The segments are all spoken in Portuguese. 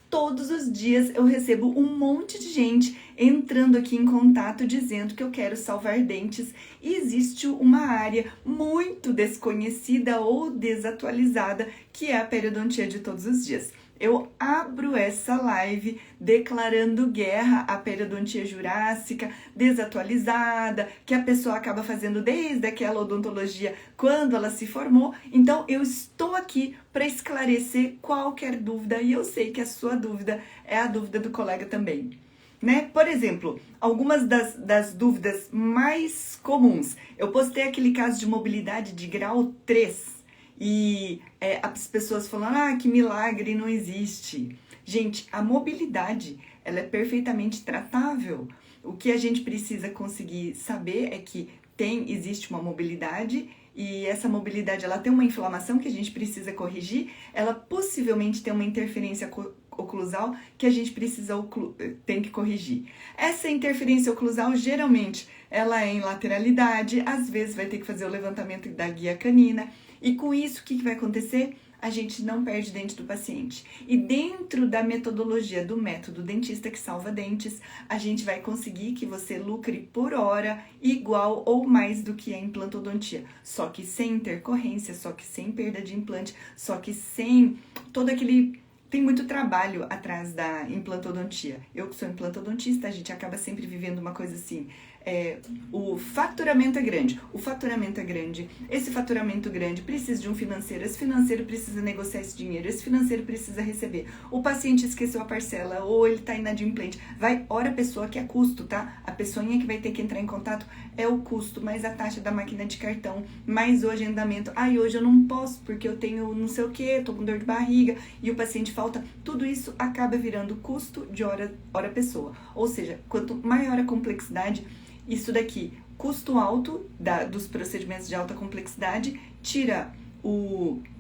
Todos os dias eu recebo um monte de gente entrando aqui em contato dizendo que eu quero salvar dentes e existe uma área muito desconhecida ou desatualizada que é a periodontia de todos os dias. Eu abro essa live declarando guerra à periodontia jurássica desatualizada, que a pessoa acaba fazendo desde aquela odontologia quando ela se formou. Então eu estou aqui para esclarecer qualquer dúvida e eu sei que a sua dúvida é a dúvida do colega também. Né? Por exemplo, algumas das dúvidas mais comuns. Eu postei aquele caso de mobilidade de grau 3. E as pessoas falando, que milagre, não existe. Gente, a mobilidade, ela é perfeitamente tratável. O que a gente precisa conseguir saber é que existe uma mobilidade e essa mobilidade, ela tem uma inflamação que a gente precisa corrigir, ela possivelmente tem uma interferência oclusal que a gente tem que corrigir. Essa interferência oclusal, geralmente, ela é em lateralidade, às vezes vai ter que fazer o levantamento da guia canina, e com isso, o que vai acontecer? A gente não perde dente do paciente. E dentro da metodologia do método dentista que salva dentes, a gente vai conseguir que você lucre por hora igual ou mais do que a implantodontia. Só que sem intercorrência, só que sem perda de implante, só que sem todo aquele... Tem muito trabalho atrás da implantodontia. Eu que sou implantodontista, a gente acaba sempre vivendo uma coisa assim... o faturamento é grande, esse faturamento grande precisa de um financeiro, esse financeiro precisa negociar esse dinheiro, esse financeiro precisa receber, o paciente esqueceu a parcela ou ele tá inadimplente, hora a pessoa que é custo, tá? A pessoinha que vai ter que entrar em contato é o custo, mais a taxa da máquina de cartão, mais o agendamento, hoje eu não posso porque eu tenho não sei o que, tô com dor de barriga e o paciente falta, tudo isso acaba virando custo de hora pessoa, ou seja, quanto maior a complexidade, isso daqui, custo alto dos procedimentos de alta complexidade, tira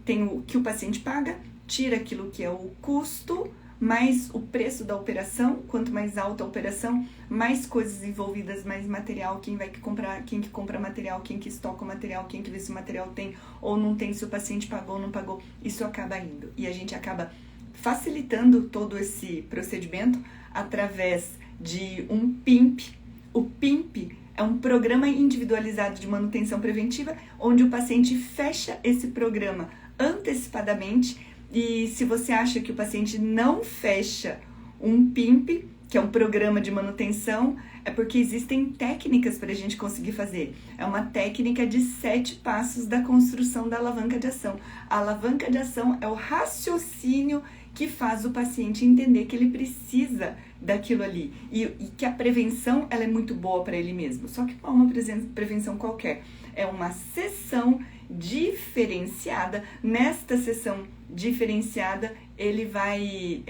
tem o que o paciente paga, tira aquilo que é o custo, mais o preço da operação, quanto mais alta a operação, mais coisas envolvidas, mais material, quem que compra material, quem que estoca o material, quem que vê se o material tem ou não tem, se o paciente pagou ou não pagou, isso acaba indo. E a gente acaba facilitando todo esse procedimento através de um PIMP. O PIMP é um programa individualizado de manutenção preventiva, onde o paciente fecha esse programa antecipadamente e se você acha que o paciente não fecha um PIMP, que é um programa de manutenção, é porque existem técnicas para a gente conseguir fazer. É uma técnica de 7 passos da construção da alavanca de ação. A alavanca de ação é o raciocínio que faz o paciente entender que ele precisa daquilo ali e que a prevenção ela é muito boa para ele mesmo. Só que não é uma prevenção qualquer, é uma sessão diferenciada. Nesta sessão diferenciada, ele vai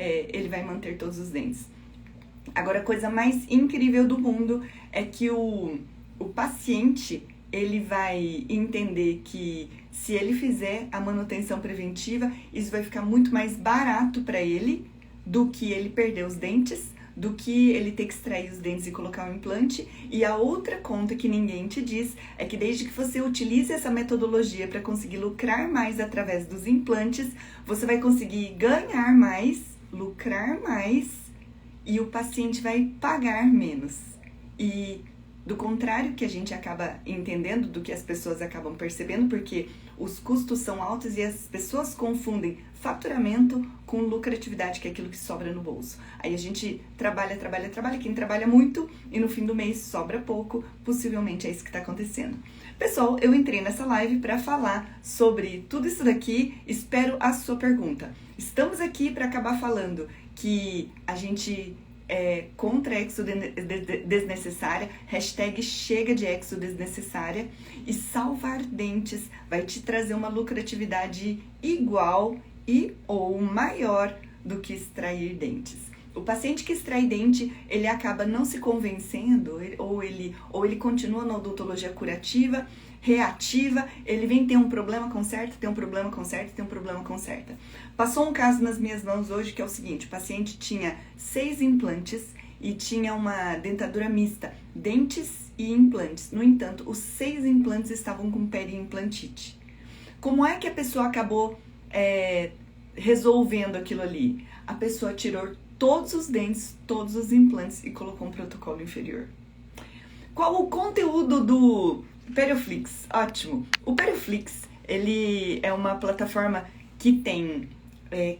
manter todos os dentes. Agora, a coisa mais incrível do mundo é que o paciente ele vai entender que se ele fizer a manutenção preventiva, isso vai ficar muito mais barato para ele do que ele perder os dentes, do que ele ter que extrair os dentes e colocar um implante. E a outra conta que ninguém te diz é que desde que você utilize essa metodologia para conseguir lucrar mais através dos implantes, você vai conseguir ganhar mais, lucrar mais e o paciente vai pagar menos. E do contrário que a gente acaba entendendo, do que as pessoas acabam percebendo, porque os custos são altos e as pessoas confundem faturamento com lucratividade, que é aquilo que sobra no bolso. Aí a gente trabalha, quem trabalha muito e no fim do mês sobra pouco, possivelmente é isso que está acontecendo. Pessoal, eu entrei nessa live para falar sobre tudo isso daqui, espero a sua pergunta. Estamos aqui para acabar falando que a gente contra a exo desnecessária, #chega de exo desnecessária, e salvar dentes vai te trazer uma lucratividade igual e ou maior do que extrair dentes. O paciente que extrai dente, ele acaba não se convencendo, ou ele continua na odontologia curativa, reativa, ele vem ter um problema, conserta, tem um problema, conserta, tem um problema, conserta. Passou um caso nas minhas mãos hoje que é o seguinte: o paciente tinha 6 implantes e tinha uma dentadura mista, dentes e implantes. No entanto, os 6 implantes estavam com periimplantite. Como é que a pessoa acabou resolvendo aquilo ali? a pessoa tirou todos os dentes, todos os implantes e colocou um protocolo inferior. Qual o conteúdo do Perioflix? Ótimo! O Perioflix, ele é uma plataforma que tem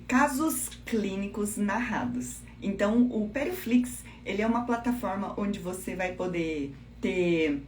casos clínicos narrados. Então, o Perioflix, ele é uma plataforma onde você vai poder ter...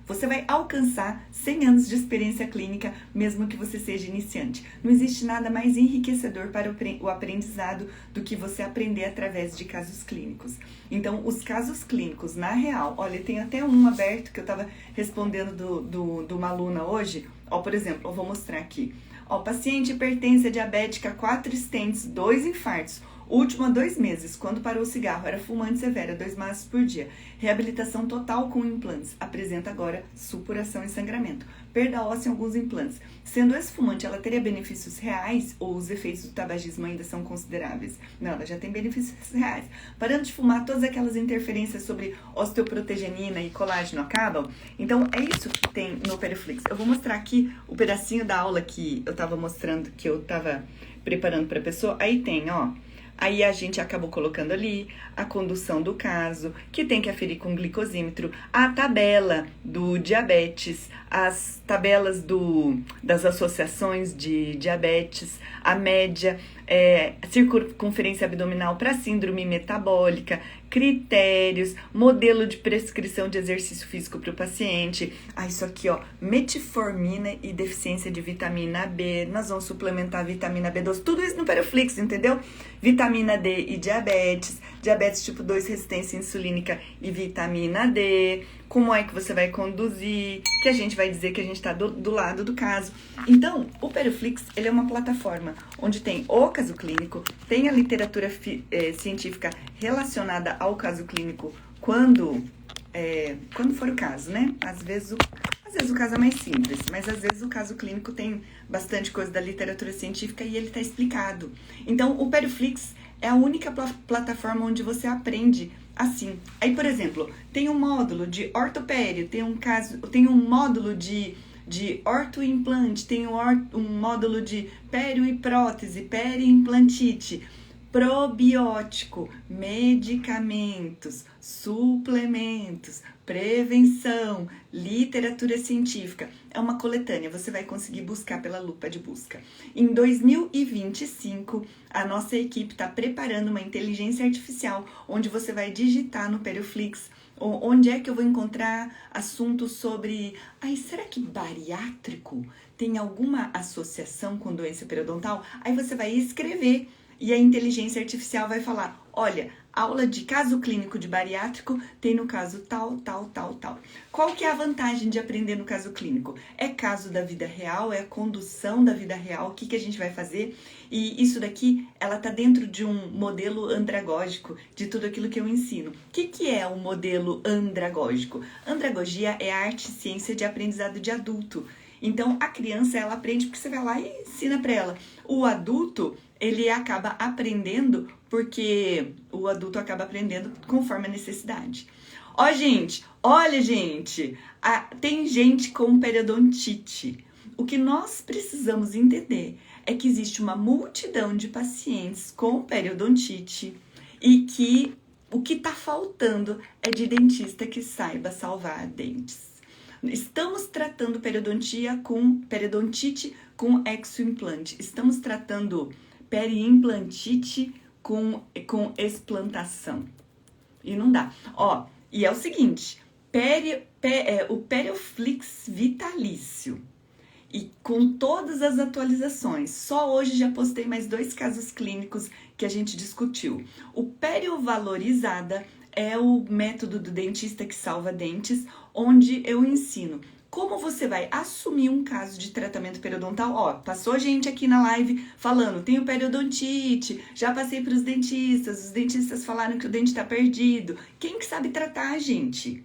você vai alcançar 100 anos de experiência clínica, mesmo que você seja iniciante. Não existe nada mais enriquecedor para o aprendizado do que você aprender através de casos clínicos. Então, os casos clínicos, na real, olha, tem até um aberto que eu estava respondendo de uma aluna hoje. Ó, por exemplo, eu vou mostrar aqui. Ó, paciente hipertensa diabética, 4 stents, 2 infartos. Último há 2 meses, quando parou o cigarro, era fumante severa, 2 maços por dia. Reabilitação total com implantes. Apresenta agora supuração e sangramento. Perda óssea em alguns implantes. Sendo ex-fumante, ela teria benefícios reais ou os efeitos do tabagismo ainda são consideráveis? Não, ela já tem benefícios reais. Parando de fumar, todas aquelas interferências sobre osteoprotegenina e colágeno acabam? Então, é isso que tem no Perioflix. Eu vou mostrar aqui o pedacinho da aula que eu tava mostrando, que eu tava preparando pra pessoa. Aí tem, ó. Aí a gente acabou colocando ali a condução do caso, que tem que aferir com glicosímetro, a tabela do diabetes, as tabelas das associações de diabetes, a média, circunferência abdominal para síndrome metabólica, critérios, modelo de prescrição de exercício físico para o paciente. Isso aqui, ó, metformina e deficiência de vitamina B. Nós vamos suplementar a vitamina B12, tudo isso no Perioflix, entendeu? Vitamina D e diabetes, diabetes tipo 2, resistência insulínica e vitamina D. Como é que você vai conduzir, que a gente vai dizer que a gente está do lado do caso. Então, o Perioflix, ele é uma plataforma onde tem o caso clínico, tem a literatura científica relacionada ao caso clínico quando for o caso, né? Às vezes o caso é mais simples, mas às vezes o caso clínico tem bastante coisa da literatura científica e ele está explicado. Então, o Perioflix é a única plataforma onde você aprende assim. Aí, por exemplo, tem um módulo de ortopédia, tem um módulo de ortoimplante, tem um módulo de pério e prótese, periimplantite, probiótico, medicamentos, suplementos, prevenção, literatura científica. É uma coletânea, você vai conseguir buscar pela lupa de busca. Em 2025, a nossa equipe está preparando uma inteligência artificial, onde você vai digitar no Perioflix onde é que eu vou encontrar assuntos sobre... será que bariátrico tem alguma associação com doença periodontal? Aí você vai escrever e a inteligência artificial vai falar, olha, aula de caso clínico de bariátrico tem no caso tal, tal, tal, tal. Qual que é a vantagem de aprender no caso clínico? É caso da vida real, é a condução da vida real, o que a gente vai fazer? E isso daqui, ela tá dentro de um modelo andragógico, de tudo aquilo que eu ensino. O que é o modelo andragógico? Andragogia é a arte e ciência de aprendizado de adulto. Então, a criança, ela aprende porque você vai lá e ensina para ela. O adulto, ele acaba aprendendo porque o adulto acaba aprendendo conforme a necessidade. Olha, gente, tem gente com periodontite. O que nós precisamos entender é que existe uma multidão de pacientes com periodontite e que o que está faltando é de dentista que saiba salvar dentes. Estamos tratando periodontite com exoimplante. Estamos tratando periimplantite com explantação. E não dá. E é o seguinte, o Perioflix vitalício. E com todas as atualizações. Só hoje já postei mais 2 casos clínicos que a gente discutiu. O Periovalorizada é o método do dentista que salva dentes, onde eu ensino como você vai assumir um caso de tratamento periodontal. Passou gente aqui na live falando, tenho periodontite, já passei para os dentistas falaram que o dente está perdido. Quem que sabe tratar, gente?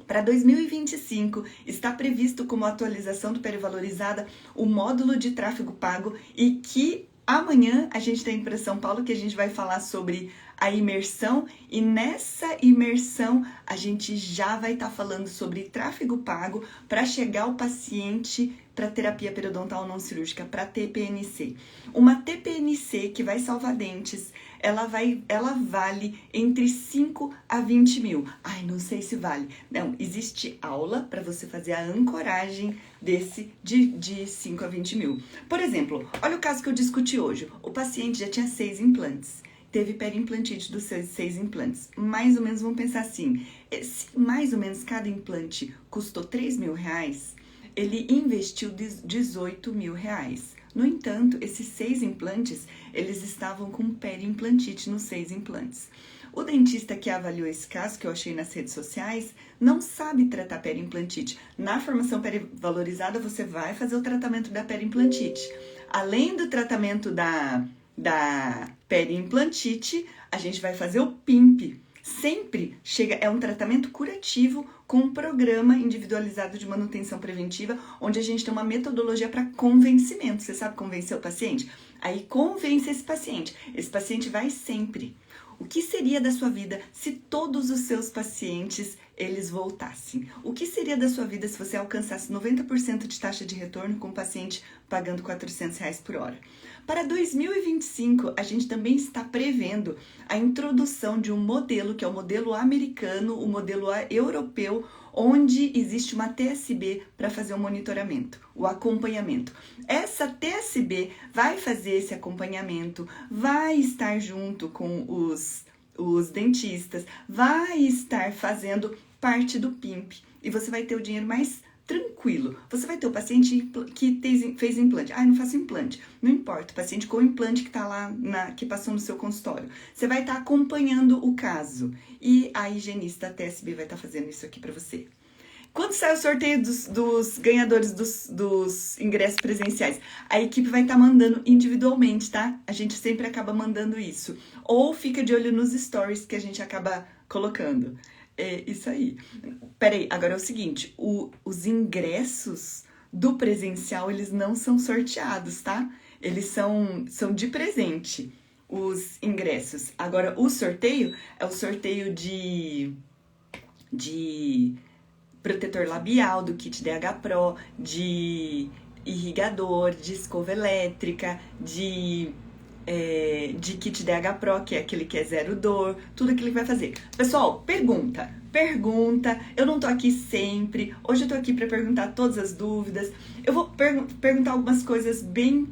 Para 2025, está previsto como atualização do Periovalorizada o módulo de tráfego pago e que amanhã a gente tem para São Paulo que a gente vai falar sobre a imersão e nessa imersão a gente já vai estar falando sobre tráfego pago para chegar o paciente para terapia periodontal não cirúrgica, para TPNC. Uma TPNC que vai salvar dentes, ela vale entre 5 a 20 mil. Ai, não sei se vale. Não, existe aula para você fazer a ancoragem desse de 5 a 20 mil. Por exemplo, olha o caso que eu discuti hoje. O paciente já tinha 6 implantes. Teve periimplantite dos 6 implantes. Mais ou menos, vamos pensar assim, se mais ou menos cada implante custou 3 mil reais, ele investiu 18 mil reais. No entanto, esses 6 implantes, eles estavam com periimplantite nos 6 implantes. O dentista que avaliou esse caso, que eu achei nas redes sociais, não sabe tratar periimplantite. Na formação perivalorizada, você vai fazer o tratamento da periimplantite. Além do tratamento da periimplantite, a gente vai fazer o PIMP. Sempre é um tratamento curativo com um programa individualizado de manutenção preventiva, onde a gente tem uma metodologia para convencimento. Você sabe convencer o paciente? Aí convence esse paciente. Esse paciente vai sempre. O que seria da sua vida se todos os seus pacientes, eles voltassem? O que seria da sua vida se você alcançasse 90% de taxa de retorno com o paciente pagando R$400 por hora? Para 2025, a gente também está prevendo a introdução de um modelo, que é o modelo americano, o modelo europeu, onde existe uma TSB para fazer o monitoramento, o acompanhamento. Essa TSB vai fazer esse acompanhamento, vai estar junto com os dentistas, vai estar fazendo parte do PIMP e você vai ter o dinheiro mais tranquilo. Você vai ter o paciente que fez implante. Ah, não faço implante. Não importa, o paciente com implante que tá lá, que passou no seu consultório. Você vai estar acompanhando o caso. E a higienista da TSB vai estar fazendo isso aqui para você. Quando sai o sorteio dos ganhadores dos ingressos presenciais, a equipe vai estar mandando individualmente, tá? A gente sempre acaba mandando isso. Ou fica de olho nos stories que a gente acaba colocando. É isso aí. Peraí, agora é o seguinte, os ingressos do presencial, eles não são sorteados, tá? Eles são de presente, os ingressos. Agora, o sorteio é o sorteio de protetor labial, do kit DH Pro, de irrigador, de escova elétrica, de kit DH Pro, que é aquele que é zero dor, tudo aquilo que vai fazer. Pessoal, pergunta, eu não tô aqui sempre, hoje eu tô aqui para perguntar todas as dúvidas, eu vou perguntar algumas coisas bem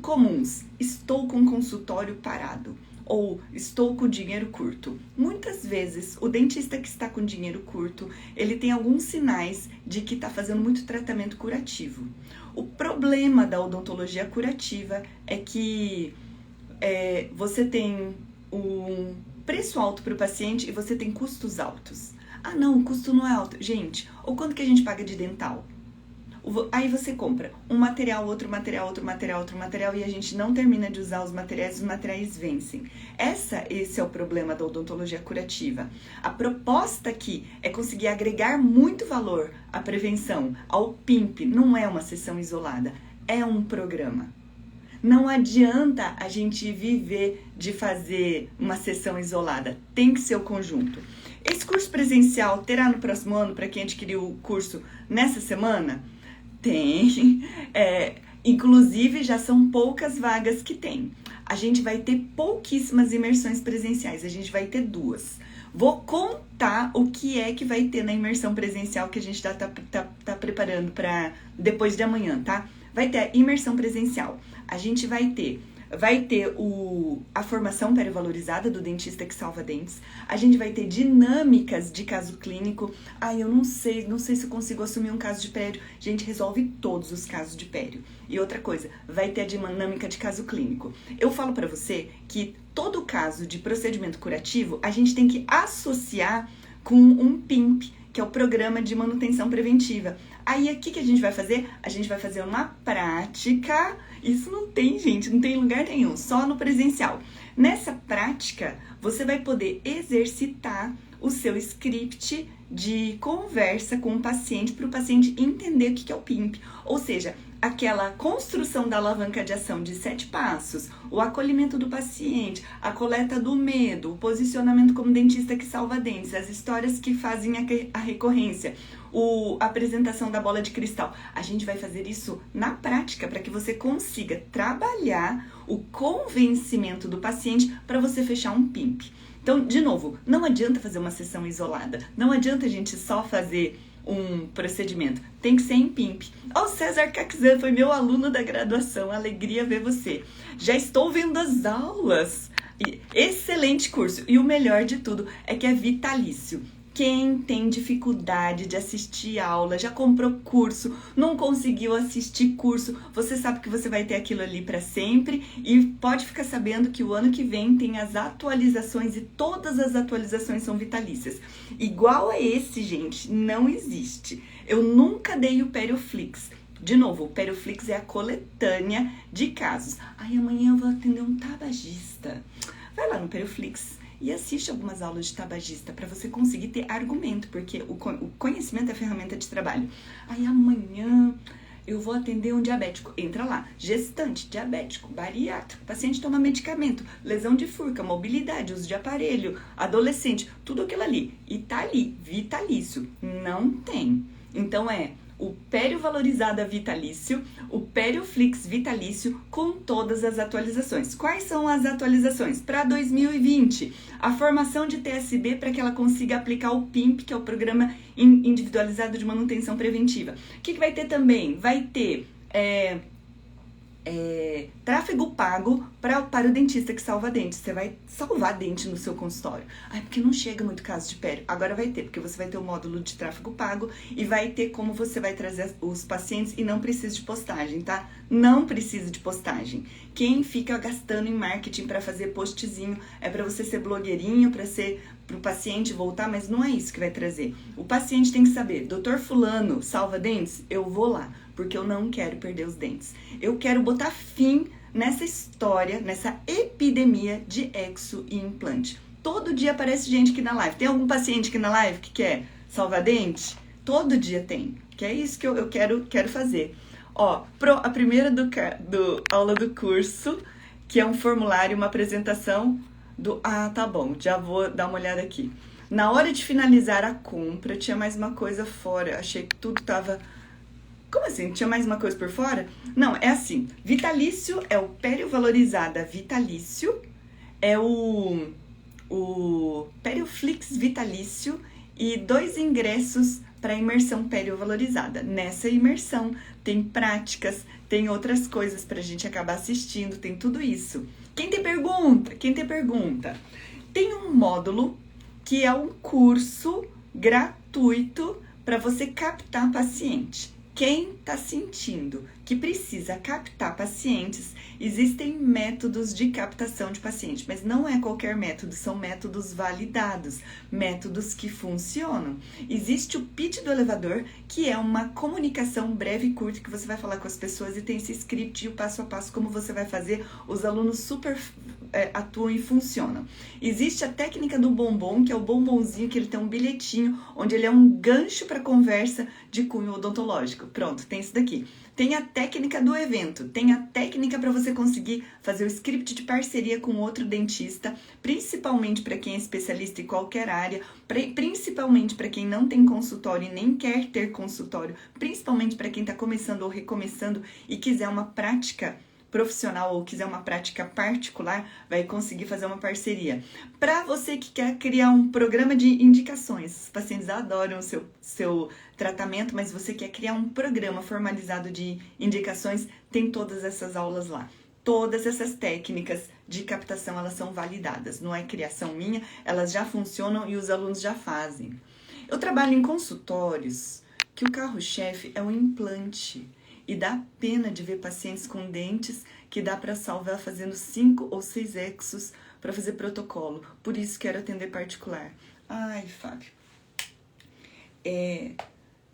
comuns. Estou com o consultório parado, ou estou com dinheiro curto. Muitas vezes, o dentista que está com dinheiro curto, ele tem alguns sinais de que está fazendo muito tratamento curativo. O problema da odontologia curativa é que você tem um preço alto para o paciente e você tem custos altos. Ah, não, o custo não é alto. Gente, ou quanto que a gente paga de dental? Aí você compra um material, outro material, outro material, outro material e a gente não termina de usar os materiais vencem. Esse é o problema da odontologia curativa. A proposta aqui é conseguir agregar muito valor à prevenção, ao PIMP. Não é uma sessão isolada, é um programa. Não adianta a gente viver de fazer uma sessão isolada, tem que ser o conjunto. Esse curso presencial terá no próximo ano para quem adquiriu o curso nessa semana? Tem, inclusive já são poucas vagas que tem. A gente vai ter pouquíssimas imersões presenciais, a gente vai ter 2. Vou contar o que é que vai ter na imersão presencial que a gente tá preparando para depois de amanhã, tá? Vai ter a imersão presencial, a gente vai ter a formação perivalorizada do dentista que salva dentes, a gente vai ter dinâmicas de caso clínico. Eu não sei se eu consigo assumir um caso de pério. A gente resolve todos os casos de pério. E outra coisa, vai ter a dinâmica de caso clínico. Eu falo pra você que todo caso de procedimento curativo, a gente tem que associar com um PIMP, que é o Programa de Manutenção Preventiva. Aí, o que a gente vai fazer? A gente vai fazer uma prática. Isso não tem, gente, não tem lugar nenhum, só no presencial. Nessa prática, você vai poder exercitar o seu script de conversa com o paciente, para o paciente entender o que é o PIMP. Ou seja, aquela construção da alavanca de ação de 7 passos, o acolhimento do paciente, a coleta do medo, o posicionamento como dentista que salva dentes, as histórias que fazem a recorrência, a apresentação da bola de cristal. A gente vai fazer isso na prática para que você consiga trabalhar o convencimento do paciente para você fechar um PIMP. Então, de novo, não adianta fazer uma sessão isolada, não adianta a gente só fazer um procedimento, tem que ser em PIMP. O César Caxan foi meu aluno da graduação, alegria ver você. Já estou vendo as aulas. Excelente curso. E o melhor de tudo é que é vitalício. Quem tem dificuldade de assistir aula, já comprou curso, não conseguiu assistir curso, você sabe que você vai ter aquilo ali para sempre e pode ficar sabendo que o ano que vem tem as atualizações e todas as atualizações são vitalícias. Igual a esse, gente, não existe. Eu nunca dei o Perioflix. De novo, o Perioflix é a coletânea de casos. Ai, amanhã eu vou atender um tabagista. Vai lá no Perioflix e assiste algumas aulas de tabagista para você conseguir ter argumento, porque o conhecimento é ferramenta de trabalho. Aí amanhã eu vou atender um diabético. Entra lá, gestante, diabético, bariátrico, paciente toma medicamento, lesão de furca, mobilidade, uso de aparelho, adolescente, tudo aquilo ali. E tá ali, vitalício. Não tem. Então o Periovalorizada vitalício, o Perioflix vitalício com todas as atualizações. Quais são as atualizações? Para 2020, a formação de TSB para que ela consiga aplicar o PIMP, que é o Programa Individualizado de Manutenção Preventiva. O que vai ter também? Vai ter tráfego pago para o dentista que salva dente. Você vai salvar dente no seu consultório. Ai, porque não chega muito caso de pério. Agora vai ter, porque você vai ter o módulo de tráfego pago e vai ter como você vai trazer os pacientes e não precisa de postagem, tá? Não precisa de postagem. Quem fica gastando em marketing para fazer postzinho é para você ser blogueirinho, para o paciente voltar, mas não é isso que vai trazer. O paciente tem que saber, doutor fulano salva dentes? Eu vou lá, porque eu não quero perder os dentes. Eu quero botar fim nessa história, nessa epidemia de exo e implante. Todo dia aparece gente aqui na live. Tem algum paciente aqui na live que quer salvar dente? Todo dia tem. Que é isso que eu quero fazer. Ó, a primeira aula do curso, que é um formulário, uma apresentação tá bom, já vou dar uma olhada aqui. Na hora de finalizar a compra, tinha mais uma coisa fora. Achei que tudo tava... Como assim? Tinha mais uma coisa por fora? Não, é assim. Vitalício é o Periovalorizada vitalício, é o Perioflix vitalício e 2 ingressos para imersão periovalorizada. Nessa imersão tem práticas, tem outras coisas para a gente acabar assistindo, tem tudo isso. Quem tem pergunta? Tem um módulo que é um curso gratuito para você captar paciente. Quem está sentindo que precisa captar pacientes, existem métodos de captação de paciente, mas não é qualquer método, são métodos validados, métodos que funcionam. Existe o pitch do elevador, que é uma comunicação breve e curta que você vai falar com as pessoas e tem esse script e o passo a passo como você vai fazer, os alunos super atuam e funcionam. Existe a técnica do bombom, que é o bombonzinho, que ele tem um bilhetinho, onde ele é um gancho para conversa de cunho odontológico. Pronto, tem isso daqui. Tem a técnica do evento, tem a técnica para você conseguir fazer o script de parceria com outro dentista, principalmente para quem é especialista em qualquer área, principalmente para quem não tem consultório e nem quer ter consultório, principalmente para quem está começando ou recomeçando e quiser uma prática profissional ou quiser uma prática particular, vai conseguir fazer uma parceria. Para você que quer criar um programa de indicações, os pacientes adoram o seu tratamento, mas você quer criar um programa formalizado de indicações, tem todas essas aulas lá. Todas essas técnicas de captação, elas são validadas, não é criação minha, elas já funcionam e os alunos já fazem. Eu trabalho em consultórios que o carro-chefe é o implante. E dá pena de ver pacientes com dentes que dá para salvar fazendo 5 ou 6 exos para fazer protocolo. Por isso quero atender particular. Ai, Fábio.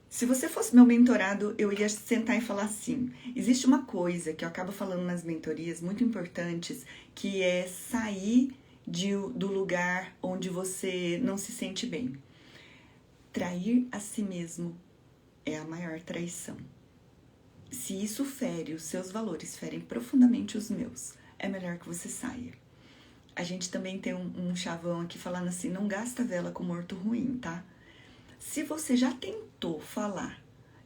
Se você fosse meu mentorado, eu ia sentar e falar assim. Existe uma coisa que eu acabo falando nas mentorias muito importantes, que é sair do lugar onde você não se sente bem. Trair a si mesmo é a maior traição. se isso fere os seus valores, ferem profundamente os meus, é melhor que você saia. A gente também tem um chavão aqui falando assim, não gasta vela com morto ruim, tá? Se você já tentou falar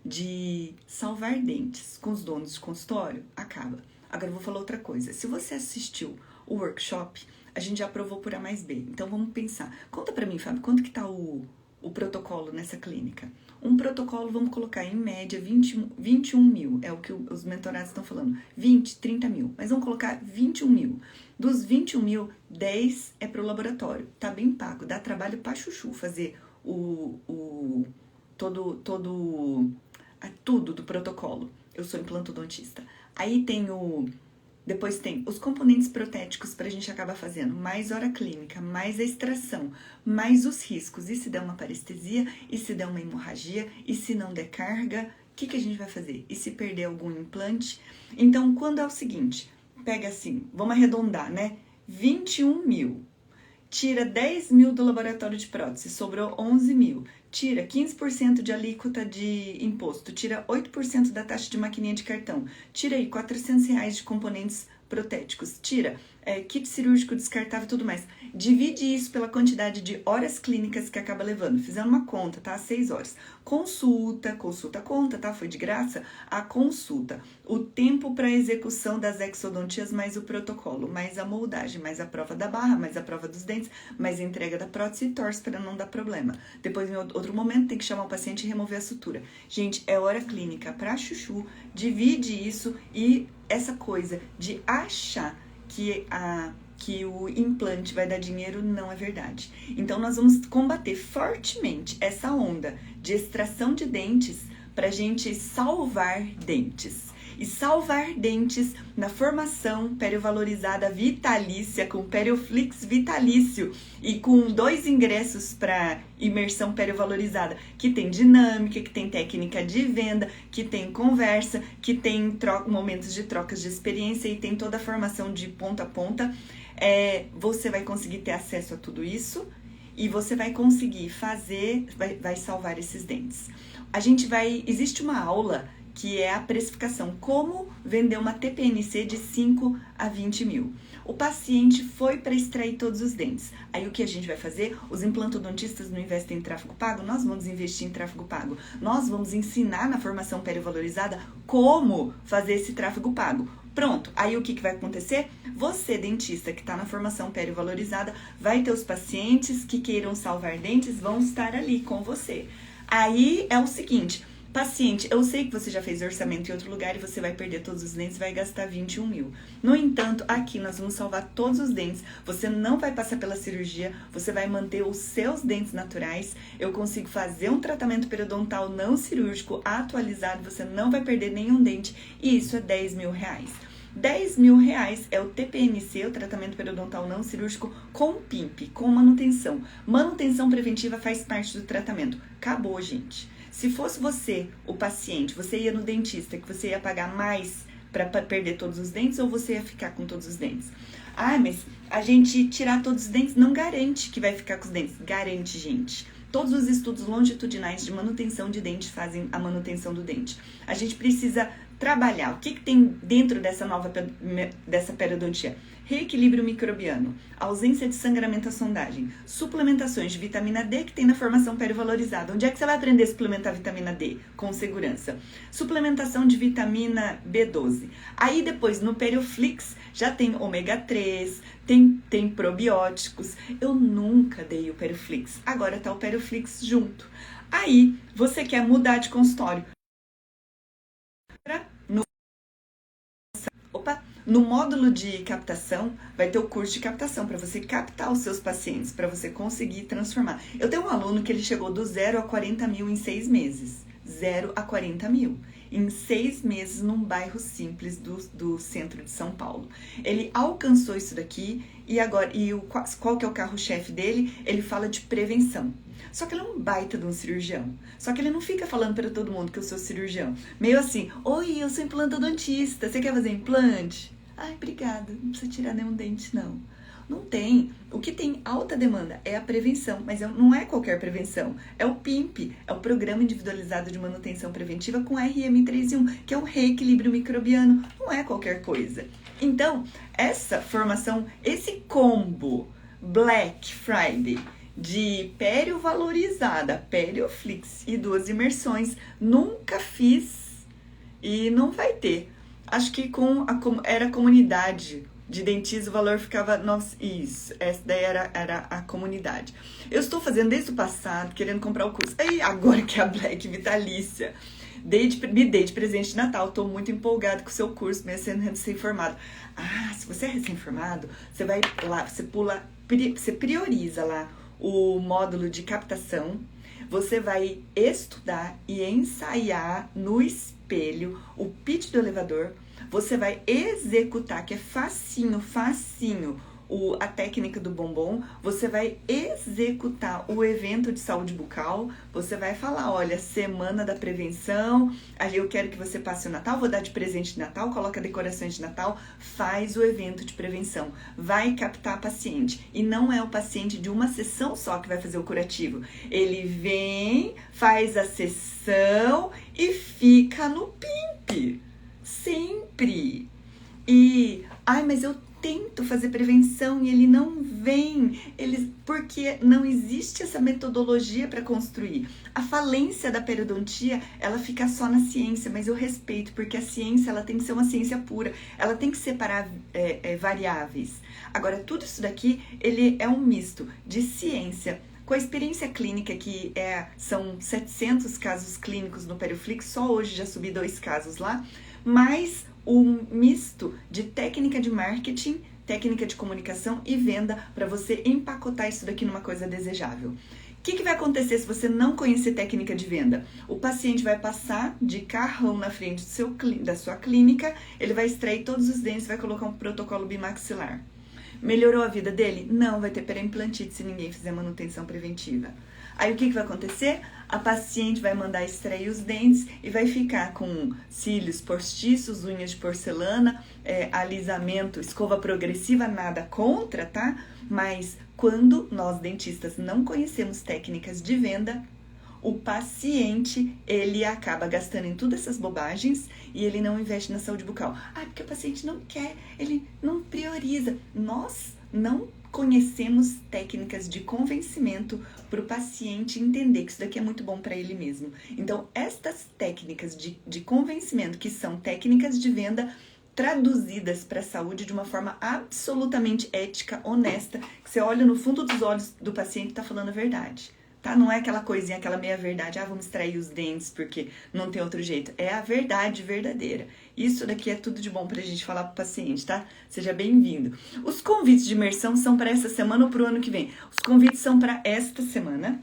de salvar dentes com os donos de consultório, acaba. Agora eu vou falar outra coisa. Se você assistiu o workshop, a gente já aprovou por A mais B. Então vamos pensar. Conta pra mim, Fábio, quanto que tá o protocolo nessa clínica? Um protocolo, vamos colocar em média 21 mil, é o que os mentorados estão falando. 20, 30 mil, mas vamos colocar 21 mil. Dos 21 mil, 10 é pro laboratório. Tá bem pago, dá trabalho pra chuchu fazer tudo do protocolo. Eu sou implantodontista. Aí depois tem os componentes protéticos pra gente acabar fazendo, mais hora clínica, mais a extração, mais os riscos. E se der uma parestesia, e se der uma hemorragia, e se não der carga, o que a gente vai fazer? E se perder algum implante? Então, quando é o seguinte, pega assim, vamos arredondar, né? 21 mil. Tira 10 mil do laboratório de prótese, sobrou 11 mil. Tira 15% de alíquota de imposto, tira 8% da taxa de maquininha de cartão, tira aí R$400 de componentes protéticos, tira kit cirúrgico descartável e tudo mais. Divide isso pela quantidade de horas clínicas que acaba levando. Fizendo uma conta, tá? 6 horas. Consulta conta, tá? Foi de graça? A consulta. O tempo para execução das exodontias, mais o protocolo, mais a moldagem, mais a prova da barra, mais a prova dos dentes, mais a entrega da prótese e torce para não dar problema. Depois, em outro momento, tem que chamar o paciente e remover a sutura. Gente, é hora clínica pra chuchu. Divide isso e essa coisa de achar que o implante vai dar dinheiro não é verdade. Então, nós vamos combater fortemente essa onda de extração de dentes pra gente salvar dentes. E salvar dentes na formação periovalorizada vitalícia, com Perioflix vitalício e com 2 ingressos para imersão periovalorizada, que tem dinâmica, que tem técnica de venda, que tem conversa, que tem momentos de trocas de experiência e tem toda a formação de ponta a ponta. Você vai conseguir ter acesso a tudo isso e você vai conseguir fazer, vai salvar esses dentes. Existe uma aula que é a precificação, como vender uma TPNC de 5 a 20 mil. O paciente foi para extrair todos os dentes. Aí o que a gente vai fazer? Os implantodontistas não investem em tráfego pago? Nós vamos investir em tráfego pago. Nós vamos ensinar na formação periovalorizada como fazer esse tráfego pago. Pronto, aí o que vai acontecer? Você, dentista que está na formação periovalorizada, vai ter os pacientes que queiram salvar dentes, vão estar ali com você. Aí é o seguinte... Paciente, eu sei que você já fez orçamento em outro lugar e você vai perder todos os dentes e vai gastar 21 mil. No entanto, aqui nós vamos salvar todos os dentes. Você não vai passar pela cirurgia, você vai manter os seus dentes naturais. Eu consigo fazer um tratamento periodontal não cirúrgico atualizado, você não vai perder nenhum dente e isso é 10 mil reais. 10 mil reais é o TPNC, o tratamento periodontal não cirúrgico, com PIMP, com manutenção. Manutenção preventiva faz parte do tratamento. Acabou, gente. Se fosse você, o paciente, você ia no dentista, que você ia pagar mais para perder todos os dentes ou você ia ficar com todos os dentes? Ah, mas a gente tirar todos os dentes não garante que vai ficar com os dentes. Garante, gente. Todos os estudos longitudinais de manutenção de dente fazem a manutenção do dente. A gente precisa trabalhar. O que tem dentro dessa periodontia? Reequilíbrio microbiano, ausência de sangramento à sondagem, suplementações de vitamina D que tem na formação periovalorizada. Onde é que você vai aprender a suplementar vitamina D? Com segurança. Suplementação de vitamina B12. Aí depois no Perioflix já tem ômega 3, tem probióticos. Eu nunca dei o Perioflix, agora tá o Perioflix junto. Aí você quer mudar de consultório. No módulo de captação, vai ter o curso de captação para você captar os seus pacientes, para você conseguir transformar. Eu tenho um aluno que ele chegou do 0 a 40 mil em 6 meses. 0 a 40 mil. Em 6 meses, num bairro simples do centro de São Paulo. Ele alcançou isso daqui e agora, qual que é o carro-chefe dele? Ele fala de prevenção. Só que ele é um baita de um cirurgião. Só que ele não fica falando para todo mundo que eu sou cirurgião. Meio assim, oi, eu sou implantodontista, você quer fazer implante? Ai, obrigada, não precisa tirar nenhum dente, não. Não tem. O que tem alta demanda é a prevenção, mas não é qualquer prevenção. É o PIMP, é o Programa Individualizado de Manutenção Preventiva com RM3.1, que é o reequilíbrio microbiano. Não é qualquer coisa. Então, essa formação, esse combo Black Friday de pério valorizada, Perioflix e 2 imersões, nunca fiz e não vai ter. Acho que era a comunidade de dentismo, o valor ficava... Nossa, isso, essa daí era a comunidade. Eu estou fazendo desde o passado, querendo comprar o curso. Aí, agora que é a Black Vitalícia, me dei de presente de Natal, estou muito empolgado com o seu curso, mesmo sendo recém-formado. Ah, se você é recém-formado, você vai lá, você prioriza lá o módulo de captação, você vai estudar e ensaiar no espelho o pitch do elevador, você vai executar, que é facinho, a técnica do bombom, você vai executar o evento de saúde bucal, você vai falar, olha, semana da prevenção, aí eu quero que você passe o Natal, vou dar de presente de Natal, coloca decorações de Natal, faz o evento de prevenção, vai captar paciente. E não é o paciente de uma sessão só que vai fazer o curativo. Ele vem, faz a sessão e fica no PIMP. Sempre. E, mas eu tento fazer prevenção e ele não vem, porque não existe essa metodologia para construir. A falência da periodontia, ela fica só na ciência, mas eu respeito, porque a ciência ela tem que ser uma ciência pura, ela tem que separar variáveis. Agora, tudo isso daqui, ele é um misto de ciência com a experiência clínica, que são 700 casos clínicos no Perioflix, só hoje já subi 2 casos lá, mais um misto de técnica de marketing, técnica de comunicação e venda para você empacotar isso daqui numa coisa desejável. O que vai acontecer se você não conhecer técnica de venda? O paciente vai passar de carrão na frente da sua clínica, ele vai extrair todos os dentes, vai colocar um protocolo bimaxilar. Melhorou a vida dele? Não, vai ter periimplantite se ninguém fizer manutenção preventiva. Aí o que vai acontecer? A paciente vai mandar extrair os dentes e vai ficar com cílios postiços, unhas de porcelana, alisamento, escova progressiva, nada contra, tá? Mas quando nós dentistas não conhecemos técnicas de venda, o paciente, ele acaba gastando em todas essas bobagens e ele não investe na saúde bucal. Porque o paciente não quer, ele não prioriza. Nós não conhecemos técnicas de convencimento para o paciente entender que isso daqui é muito bom para ele mesmo. Então, estas técnicas de convencimento, que são técnicas de venda traduzidas para a saúde de uma forma absolutamente ética, honesta, que você olha no fundo dos olhos do paciente e está falando a verdade. Tá? Não é aquela coisinha, aquela meia-verdade, vamos extrair os dentes porque não tem outro jeito. É a verdade verdadeira. Isso daqui é tudo de bom pra gente falar pro paciente, tá? Seja bem-vindo. Os convites de imersão são para essa semana ou pro ano que vem? Os convites são para esta semana.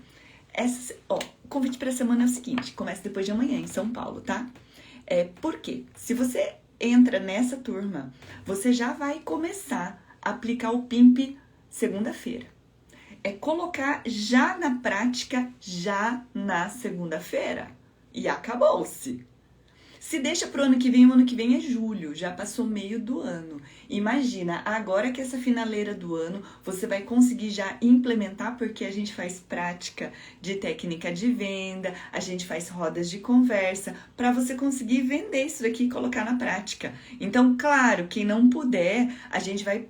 O convite para a semana é o seguinte, começa depois de amanhã em São Paulo, tá? Por quê? Se você entra nessa turma, você já vai começar a aplicar o PIMP segunda-feira. Colocar já na prática, já na segunda-feira. E acabou-se. Se deixa pro ano que vem, o ano que vem é julho, já passou meio do ano. Imagina, agora que essa finaleira do ano, você vai conseguir já implementar, porque a gente faz prática de técnica de venda, a gente faz rodas de conversa, para você conseguir vender isso daqui e colocar na prática. Então, claro, quem não puder, a gente vai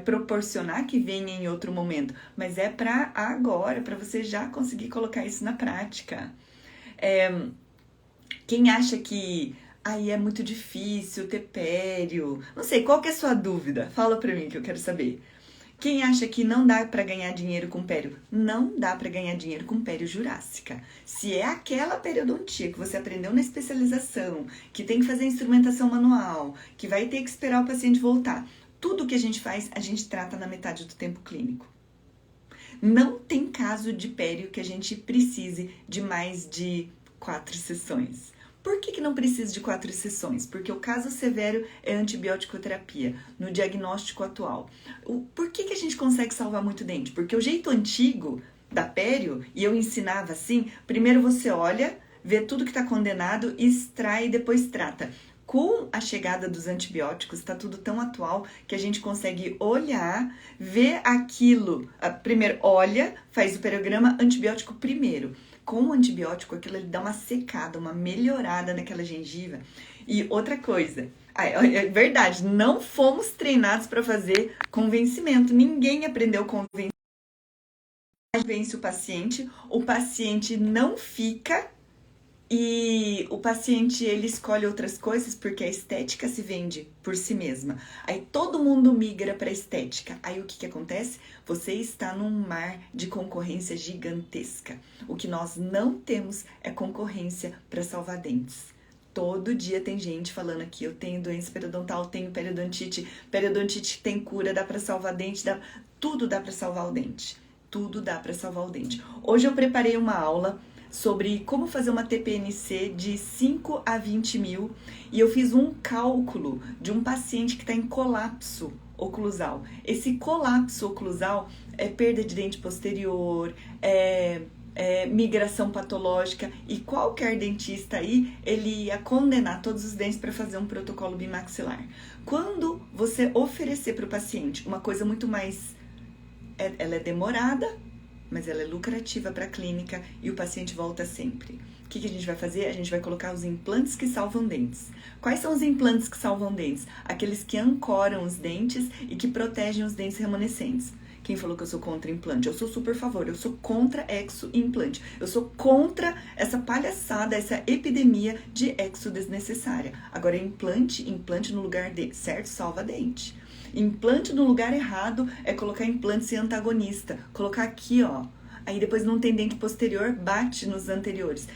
proporcionar que venha em outro momento, mas é para agora, para você já conseguir colocar isso na prática. Quem acha que é muito difícil ter pério, não sei, qual que é a sua dúvida? Fala para mim que eu quero saber. Quem acha que não dá para ganhar dinheiro com pério? Não dá para ganhar dinheiro com pério jurássica. Se é aquela periodontia que você aprendeu na especialização, que tem que fazer instrumentação manual, que vai ter que esperar o paciente voltar, tudo que a gente faz, a gente trata na metade do tempo clínico. Não tem caso de pério que a gente precise de mais de 4 sessões. Por que não precisa de 4 sessões? Porque o caso severo é antibiótico-terapia, no diagnóstico atual. Por que a gente consegue salvar muito dente? Porque o jeito antigo da pério, e eu ensinava assim, primeiro você olha, vê tudo que está condenado, extrai e depois trata. Com a chegada dos antibióticos, está tudo tão atual que a gente consegue olhar, ver aquilo. Primeiro, olha, faz o perograma antibiótico primeiro. Com o antibiótico, aquilo ele dá uma secada, uma melhorada naquela gengiva. E outra coisa, é verdade, não fomos treinados para fazer convencimento. Ninguém aprendeu convencimento. Vence o paciente não fica. E o paciente, ele escolhe outras coisas porque a estética se vende por si mesma. Aí todo mundo migra para a estética. Aí o que acontece? Você está num mar de concorrência gigantesca. O que nós não temos é concorrência para salvar dentes. Todo dia tem gente falando aqui, eu tenho doença periodontal, tenho periodonte tem cura, dá para salvar dente, tudo dá para salvar o dente. Tudo dá para salvar o dente. Hoje eu preparei uma aula sobre como fazer uma TPNC de 5 a 20 mil e eu fiz um cálculo de um paciente que está em colapso oclusal. Esse colapso oclusal é perda de dente posterior, migração patológica, e qualquer dentista aí, ele ia condenar todos os dentes para fazer um protocolo bimaxilar. Quando você oferecer para o paciente uma coisa muito mais... ela é demorada, mas ela é lucrativa para a clínica e o paciente volta sempre. O que a gente vai fazer? A gente vai colocar os implantes que salvam dentes. Quais são os implantes que salvam dentes? Aqueles que ancoram os dentes e que protegem os dentes remanescentes. Quem falou que eu sou contra implante? Eu sou super a favor, eu sou contra exo-implante. Eu sou contra essa palhaçada, essa epidemia de exo desnecessária. Agora, implante no lugar certo salva dente. Implante no lugar errado é colocar implante sem antagonista. Colocar aqui, ó. Aí depois não tem dente posterior, bate nos anteriores.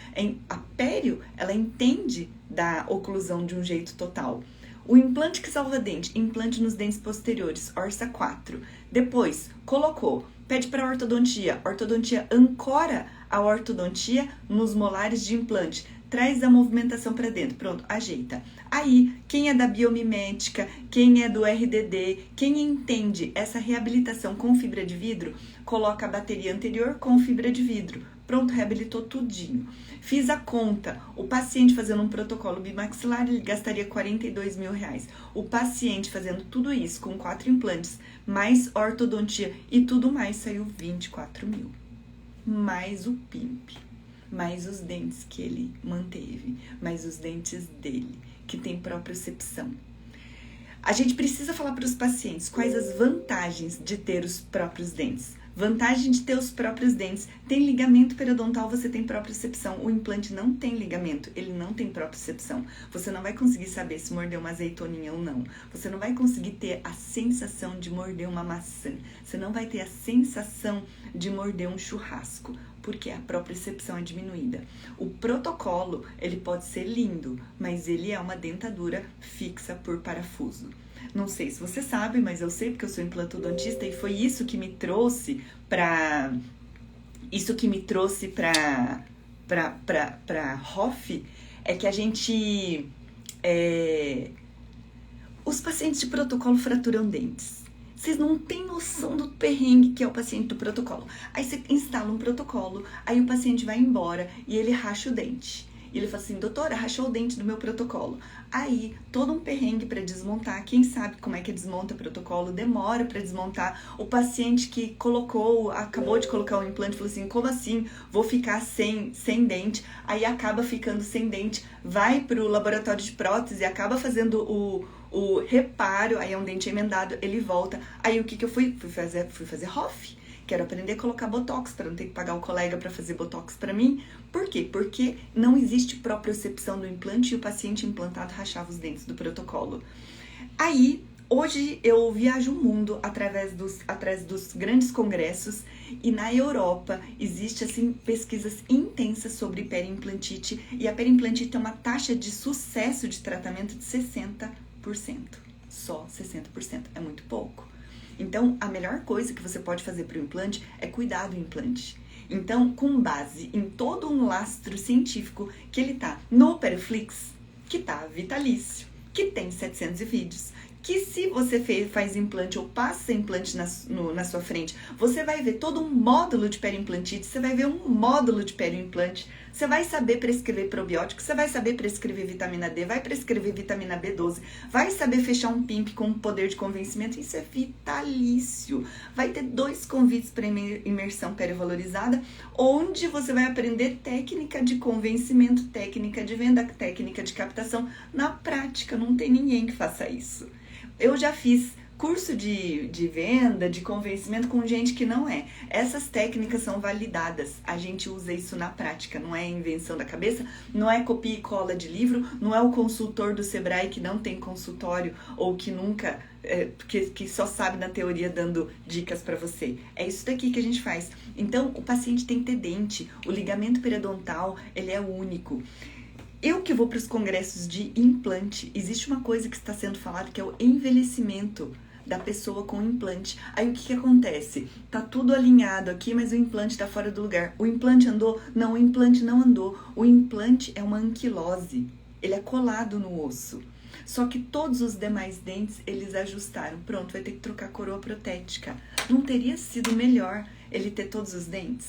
A pério, ela entende da oclusão de um jeito total. O implante que salva dente, implante nos dentes posteriores, Orsa 4. Depois, colocou, pede para ortodontia. Ortodontia ancora a ortodontia nos molares de implante. Traz a movimentação para dentro, pronto, ajeita. Aí, quem é da biomimética, quem é do RDD, quem entende essa reabilitação com fibra de vidro, coloca a bateria anterior com fibra de vidro. Pronto, reabilitou tudinho. Fiz a conta, o paciente fazendo um protocolo bimaxilar, ele gastaria 42 mil reais. O paciente fazendo tudo isso com 4 implantes, mais ortodontia e tudo mais, saiu 24 mil. Mais o PIMP. Mais os dentes que ele manteve, mais os dentes dele, que tem propriocepção. A gente precisa falar para os pacientes quais as vantagens de ter os próprios dentes. Vantagem de ter os próprios dentes. Tem ligamento periodontal, você tem propriocepção. O implante não tem ligamento, ele não tem propriocepção. Você não vai conseguir saber se mordeu uma azeitoninha ou não. Você não vai conseguir ter a sensação de morder uma maçã. Você não vai ter a sensação de morder um churrasco, porque a propriocepção é diminuída. O protocolo, ele pode ser lindo, mas ele é uma dentadura fixa por parafuso. Não sei se você sabe, mas eu sei porque eu sou implantodontista e foi isso que me trouxe para Hoff, é que a gente os pacientes de protocolo fraturam dentes. Vocês não têm noção do perrengue que é o paciente do protocolo. Aí você instala um protocolo, aí o paciente vai embora e ele racha o dente. E ele fala assim, doutora, rachou o dente do meu protocolo. Aí, todo um perrengue para desmontar. Quem sabe como é que desmonta o protocolo? Demora para desmontar. O paciente que acabou de colocar o implante, falou assim, como assim? Vou ficar sem dente. Aí acaba ficando sem dente, vai para o laboratório de prótese, acaba fazendo o reparo, aí é um dente emendado, ele volta. Aí o que eu fui? Fui fazer Hoff. Quero aprender a colocar botox para não ter que pagar o colega para fazer botox para mim. Por quê? Porque não existe propriocepção do implante e o paciente implantado rachava os dentes do protocolo. Aí, hoje eu viajo o mundo através dos grandes congressos e na Europa existe assim pesquisas intensas sobre periimplantite e a periimplantite tem uma taxa de sucesso de tratamento de 60%. Só 60%, é muito pouco. Então, a melhor coisa que você pode fazer para o implante é cuidar do implante. Então, com base em todo um lastro científico que ele tá no Periflix, que tá vitalício, que tem 700 vídeos, que se você faz implante ou passa implante na sua frente, você vai ver todo um módulo de periimplantite, você vai ver um módulo de periimplante, você vai saber prescrever probiótico, você vai saber prescrever vitamina D, vai prescrever vitamina B12, vai saber fechar um PIMP com poder de convencimento, isso é vitalício. Vai ter 2 convites para imersão perivalorizada, onde você vai aprender técnica de convencimento, técnica de venda, técnica de captação. Na prática, não tem ninguém que faça isso. Eu já fiz curso de venda, de convencimento com gente que não é. Essas técnicas são validadas. A gente usa isso na prática, não é invenção da cabeça, não é copia e cola de livro, não é o consultor do Sebrae que não tem consultório ou que nunca, que só sabe na teoria dando dicas para você. É isso daqui que a gente faz. Então, o paciente tem que ter dente. O ligamento periodontal, ele é único. Eu que vou para os congressos de implante, existe uma coisa que está sendo falada que é o envelhecimento da pessoa com implante. Aí o que acontece? Tá tudo alinhado aqui, mas o implante tá fora do lugar. O implante andou? Não, o implante não andou. O implante é uma anquilose. Ele é colado no osso. Só que todos os demais dentes, eles ajustaram. Pronto, vai ter que trocar a coroa protética. Não teria sido melhor ele ter todos os dentes?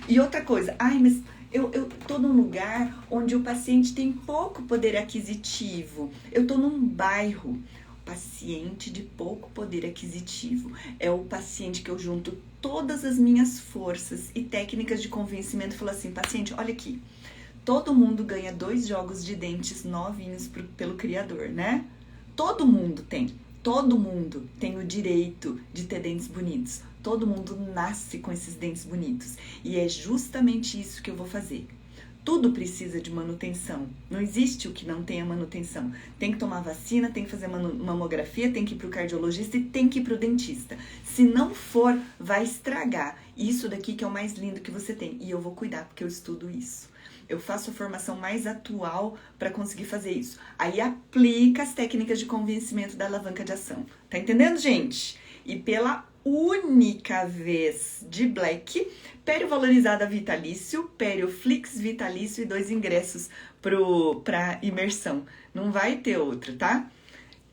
E outra coisa, mas eu tô num lugar onde o paciente tem pouco poder aquisitivo. Eu tô num bairro. Paciente de pouco poder aquisitivo é o paciente que eu junto todas as minhas forças e técnicas de convencimento e falo assim, paciente, olha aqui, todo mundo ganha 2 jogos de dentes novinhos pelo criador, né? Todo mundo tem o direito de ter dentes bonitos, todo mundo nasce com esses dentes bonitos e é justamente isso que eu vou fazer. Tudo precisa de manutenção. Não existe o que não tenha manutenção. Tem que tomar vacina, tem que fazer mamografia, tem que ir para o cardiologista e tem que ir para o dentista. Se não for, vai estragar. Isso daqui que é o mais lindo que você tem. E eu vou cuidar, porque eu estudo isso. Eu faço a formação mais atual para conseguir fazer isso. Aí aplica as técnicas de convencimento da alavanca de ação. Tá entendendo, gente? E pela única vez de Black, perivalorizada vitalício, perioflix vitalício e 2 ingressos para imersão. Não vai ter outro, tá?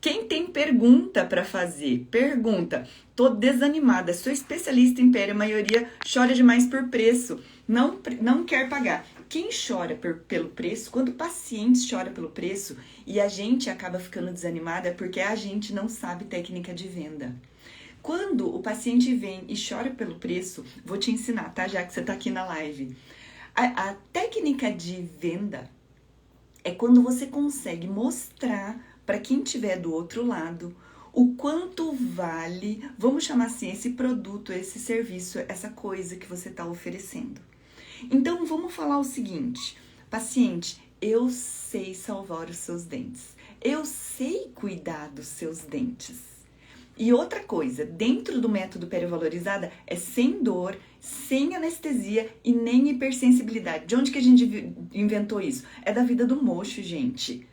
Quem tem pergunta para fazer? Pergunta. Tô desanimada, sou especialista em pério, a maioria chora demais por preço, não quer pagar. Quem chora pelo preço, quando o paciente chora pelo preço e a gente acaba ficando desanimada, é porque a gente não sabe técnica de venda. Quando o paciente vem e chora pelo preço, vou te ensinar, tá? Já que você tá aqui na live. A técnica de venda é quando você consegue mostrar para quem estiver do outro lado o quanto vale, vamos chamar assim, esse produto, esse serviço, essa coisa que você está oferecendo. Então, vamos falar o seguinte, paciente, eu sei salvar os seus dentes, eu sei cuidar dos seus dentes. E outra coisa, dentro do método perivalorizada é sem dor, sem anestesia e nem hipersensibilidade. De onde que a gente inventou isso? É da vida do mocho, gente.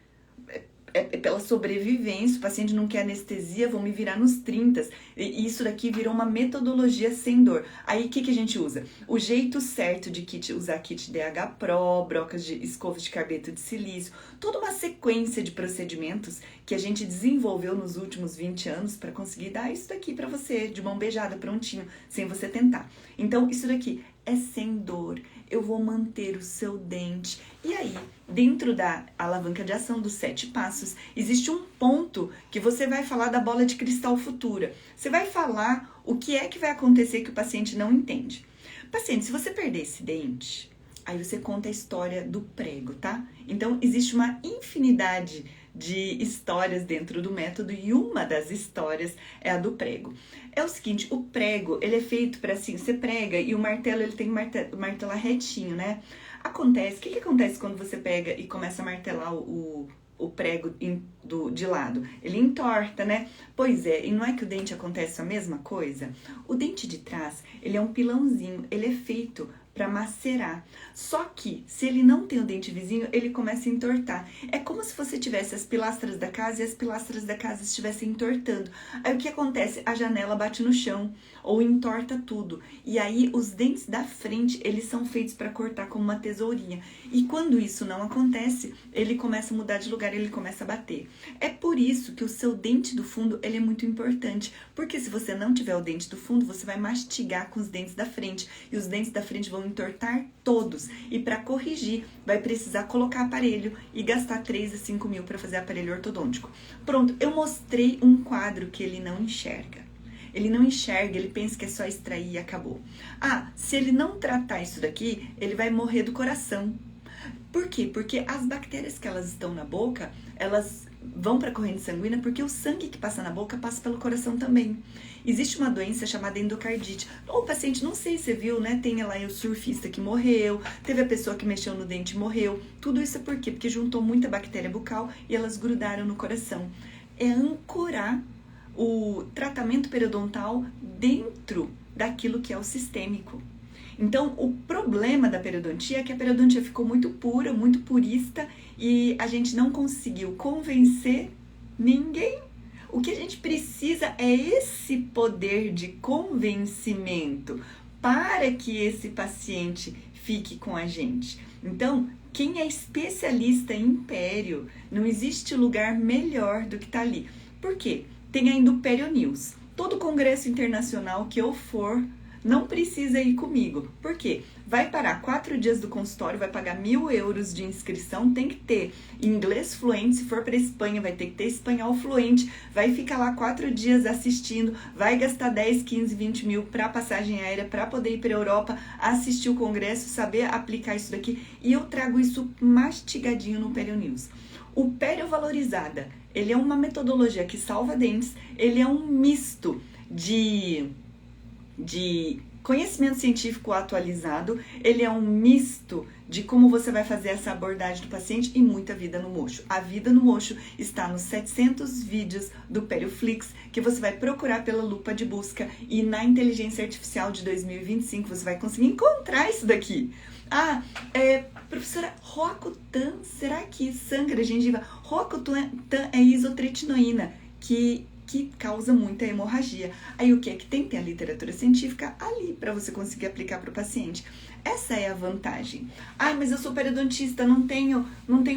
É pela sobrevivência, o paciente não quer anestesia, vão me virar nos 30. E isso daqui virou uma metodologia sem dor. Aí o que a gente usa? O jeito certo de usar kit DH Pro, brocas de escovas de carbeto de silício, toda uma sequência de procedimentos que a gente desenvolveu nos últimos 20 anos para conseguir dar isso daqui para você, de mão beijada, prontinho, sem você tentar. Então, isso daqui é sem dor. Eu vou manter o seu dente. E aí, dentro da alavanca de ação dos 7 passos, existe um ponto que você vai falar da bola de cristal futura. Você vai falar o que é que vai acontecer que o paciente não entende. Paciente, se você perder esse dente, aí você conta a história do prego, tá? Então, existe uma infinidade de histórias dentro do método e uma das histórias é a do prego. É o seguinte, o prego, ele é feito para assim, você prega e o martelo, ele tem que martelar retinho, né? Acontece, o que acontece quando você pega e começa a martelar o prego de lado? Ele entorta, né? Pois é, e não é que o dente acontece a mesma coisa? O dente de trás, ele é um pilãozinho, ele é feito para macerar. Só que, se ele não tem o dente vizinho, ele começa a entortar. É como se você tivesse as pilastras da casa e as pilastras da casa estivessem entortando. Aí o que acontece? A janela bate no chão ou entorta tudo. E aí os dentes da frente, eles são feitos para cortar como uma tesourinha. E quando isso não acontece, ele começa a mudar de lugar, ele começa a bater. É por isso que o seu dente do fundo, ele é muito importante. Porque se você não tiver o dente do fundo, você vai mastigar com os dentes da frente. E os dentes da frente vão entortar todos. E para corrigir, vai precisar colocar aparelho e gastar 3 a 5 mil para fazer aparelho ortodôntico. Pronto, eu mostrei um quadro que ele não enxerga. Ele não enxerga, ele pensa que é só extrair e acabou. Ah, se ele não tratar isso daqui, ele vai morrer do coração. Por quê? Porque as bactérias que elas estão na boca, elas vão para a corrente sanguínea porque o sangue que passa na boca passa pelo coração também. Existe uma doença chamada endocardite. O paciente, não sei se você viu, né? Tem lá o surfista que morreu, teve a pessoa que mexeu no dente e morreu. Tudo isso é por quê? Porque juntou muita bactéria bucal e elas grudaram no coração. É ancorar o tratamento periodontal dentro daquilo que é o sistêmico. Então, o problema da periodontia é que a periodontia ficou muito pura, muito purista e a gente não conseguiu convencer ninguém. O que a gente precisa é esse poder de convencimento para que esse paciente fique com a gente. Então, quem é especialista em pério, não existe lugar melhor do que tá ali. Por quê? Tem ainda o Perio News. Todo congresso internacional que eu for, não precisa ir comigo. Por quê? Vai parar 4 dias do consultório, vai pagar 1.000 euros de inscrição, tem que ter inglês fluente, se for para Espanha vai ter que ter espanhol fluente, vai ficar lá 4 dias assistindo, vai gastar 10, 15, 20 mil para passagem aérea, para poder ir para a Europa, assistir o congresso, saber aplicar isso daqui, e eu trago isso mastigadinho no Perio News. O Pério Valorizada, ele é uma metodologia que salva dentes, ele é um misto de conhecimento científico atualizado, ele é um misto de como você vai fazer essa abordagem do paciente e muita vida no mocho. A vida no mocho está nos 700 vídeos do PerioFlix, que você vai procurar pela lupa de busca e na inteligência artificial de 2025 você vai conseguir encontrar isso daqui. Ah, professora, Roacutan, será que sangra a gengiva? Roacutan é isotretinoína, que causa muita hemorragia. Aí o que é que tem? Tem a literatura científica ali para você conseguir aplicar para o paciente. Essa é a vantagem. Ai, mas eu sou periodontista, não tenho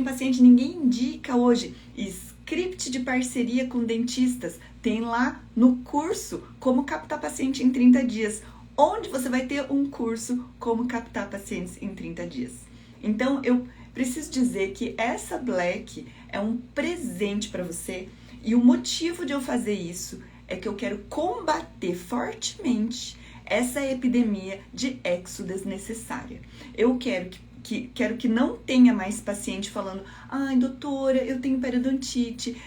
paciente, ninguém indica hoje. Script de parceria com dentistas, tem lá no curso Como Captar Paciente em 30 Dias, onde você vai ter um curso Como Captar Pacientes em 30 Dias. Então, eu preciso dizer que essa Black é um presente para você. E o motivo de eu fazer isso é que eu quero combater fortemente essa epidemia de exo desnecessária. Eu quero que não tenha mais paciente falando: ai, doutora, eu tenho periodontite,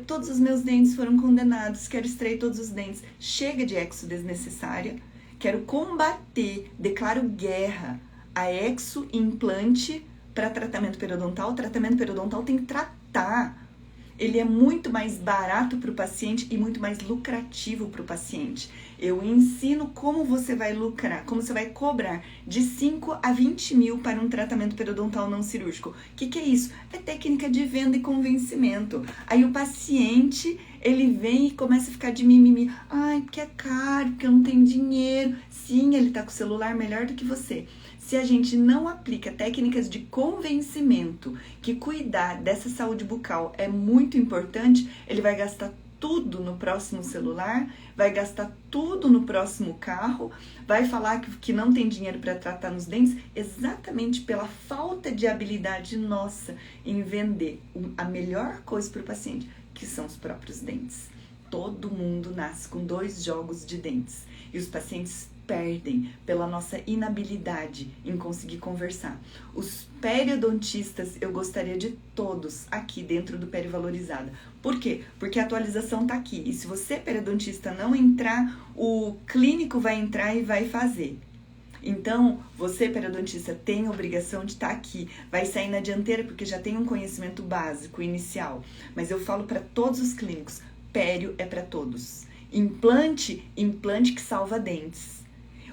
todos os meus dentes foram condenados, quero extrair todos os dentes. Chega de exo desnecessária. Quero combater, declaro guerra a exo implante para tratamento periodontal. O tratamento periodontal tem que tratar. Ele é muito mais barato para o paciente e muito mais lucrativo para o paciente. Eu ensino como você vai lucrar, como você vai cobrar de 5 a 20 mil para um tratamento periodontal não cirúrgico. O que é isso? É técnica de venda e convencimento. Aí o paciente, ele vem e começa a ficar de mimimi. Ai, porque é caro, porque eu não tenho dinheiro. Sim, ele tá com o celular melhor do que você. Se a gente não aplica técnicas de convencimento, que cuidar dessa saúde bucal é muito importante, ele vai gastar tudo no próximo celular, vai gastar tudo no próximo carro, vai falar que não tem dinheiro para tratar nos dentes, exatamente pela falta de habilidade nossa em vender a melhor coisa para o paciente, que são os próprios dentes. Todo mundo nasce com 2 jogos de dentes e os pacientes perdem pela nossa inabilidade em conseguir conversar. Os periodontistas, eu gostaria de todos aqui dentro do Pério Valorizada. Por quê? Porque a atualização tá aqui. E se você, periodontista, não entrar, o clínico vai entrar e vai fazer. Então, você, periodontista, tem a obrigação de estar aqui. Vai sair na dianteira porque já tem um conhecimento básico, inicial. Mas eu falo para todos os clínicos, pério é para todos. Implante que salva dentes.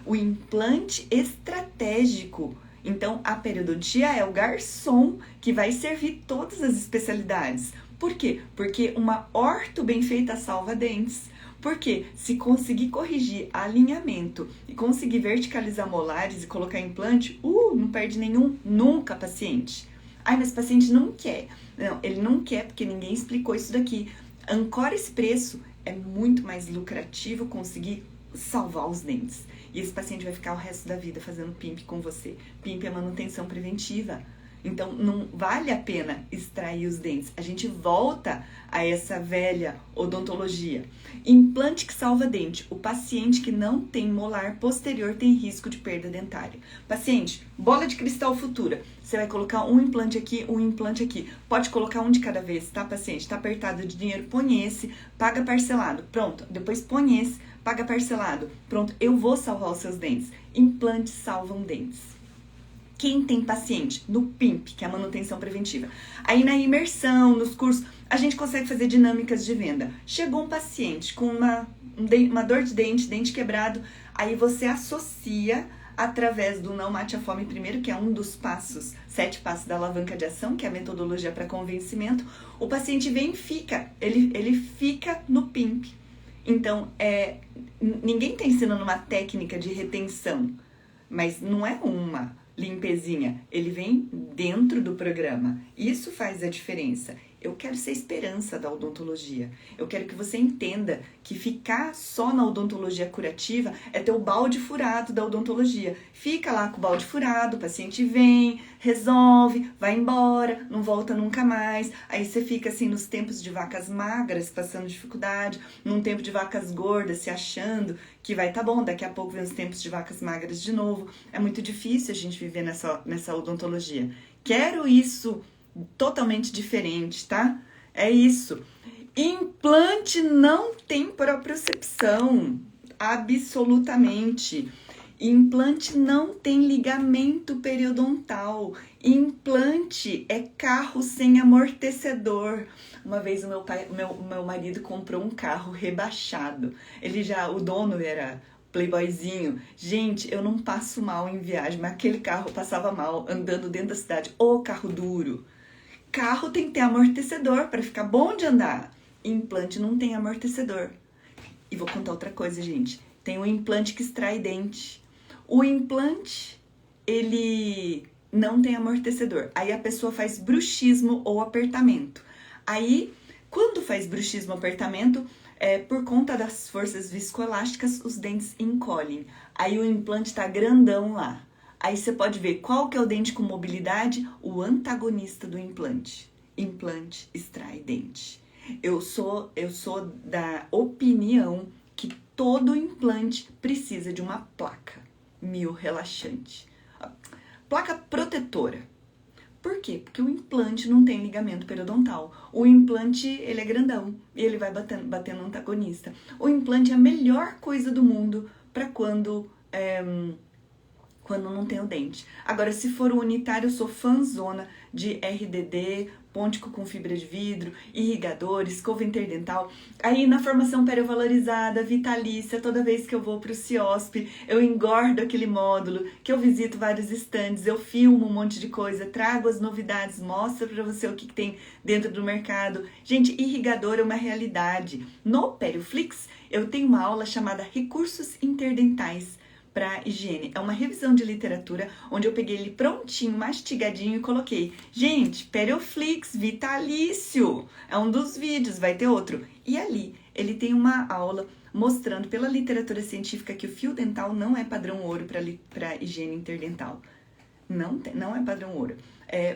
o implante estratégico. Então, a periodontia é o garçom que vai servir todas as especialidades. Por quê? Porque uma orto bem feita salva dentes. Porque se conseguir corrigir alinhamento e conseguir verticalizar molares e colocar implante, não perde nenhum, nunca, paciente. Ai, mas o paciente não quer. Não, ele não quer porque ninguém explicou isso daqui. Ancora esse preço, é muito mais lucrativo conseguir salvar os dentes. E esse paciente vai ficar o resto da vida fazendo PIMP com você. PIMP é manutenção preventiva. Então, não vale a pena extrair os dentes. A gente volta a essa velha odontologia. Implante que salva dente. O paciente que não tem molar posterior tem risco de perda dentária. Paciente, bola de cristal futura. Você vai colocar um implante aqui, um implante aqui. Pode colocar um de cada vez, tá, paciente? Tá apertado de dinheiro, põe esse, paga parcelado. Pronto, depois põe esse, paga parcelado. Pronto, eu vou salvar os seus dentes. Implantes salvam dentes. Quem tem paciente no PIMP, que é a manutenção preventiva. Aí na imersão, nos cursos, a gente consegue fazer dinâmicas de venda. Chegou um paciente com uma dor de dente quebrado, aí você associa através do Não Mate a Fome primeiro, que é um dos passos, 7 passos da alavanca de ação, que é a metodologia para convencimento. O paciente vem e fica, ele fica no PIMP. Então, ninguém está ensinando uma técnica de retenção, mas não é uma limpezinha, ele vem dentro do programa. Isso faz a diferença. Eu quero ser a esperança da odontologia. Eu quero que você entenda que ficar só na odontologia curativa é ter o balde furado da odontologia. Fica lá com o balde furado, o paciente vem, resolve, vai embora, não volta nunca mais. Aí você fica assim nos tempos de vacas magras, passando dificuldade, num tempo de vacas gordas, se achando que vai tá bom, daqui a pouco vem os tempos de vacas magras de novo. É muito difícil a gente viver nessa odontologia. Quero isso totalmente diferente, tá? É isso. Implante não tem propriocepção, absolutamente. Implante não tem ligamento periodontal. Implante é carro sem amortecedor. Uma vez o meu marido comprou um carro rebaixado. O dono era playboyzinho. Gente, eu não passo mal em viagem, mas aquele carro passava mal andando dentro da cidade. Ô, carro duro. Carro tem que ter amortecedor para ficar bom de andar. Implante não tem amortecedor. E vou contar outra coisa, gente. Tem um implante que extrai dente. O implante, ele não tem amortecedor. Aí a pessoa faz bruxismo ou apertamento. Aí, quando faz bruxismo ou apertamento, por conta das forças viscoelásticas, os dentes encolhem. Aí o implante tá grandão lá. Aí você pode ver qual que é o dente com mobilidade, o antagonista do implante. Implante extrai dente. Eu sou da opinião que todo implante precisa de uma placa mio-relaxante. Placa protetora. Por quê? Porque o implante não tem ligamento periodontal. O implante, ele é grandão e ele vai batendo no antagonista. O implante é a melhor coisa do mundo para quando não tem o dente. Agora, se for o unitário, eu sou fãzona de RDD, pôntico com fibra de vidro, irrigador, escova interdental. Aí, na formação periovalorizada, vitalícia, toda vez que eu vou para o CIOSP, eu engordo aquele módulo, que eu visito vários estandes, eu filmo um monte de coisa, trago as novidades, mostro para você o que tem dentro do mercado. Gente, irrigador é uma realidade. No Perioflix, eu tenho uma aula chamada Recursos Interdentais para higiene. É uma revisão de literatura onde eu peguei ele prontinho, mastigadinho e coloquei. Gente, Perioflix, vitalício. É um dos vídeos, vai ter outro. E ali, ele tem uma aula mostrando pela literatura científica que o fio dental não é padrão ouro para higiene interdental. Não é padrão ouro.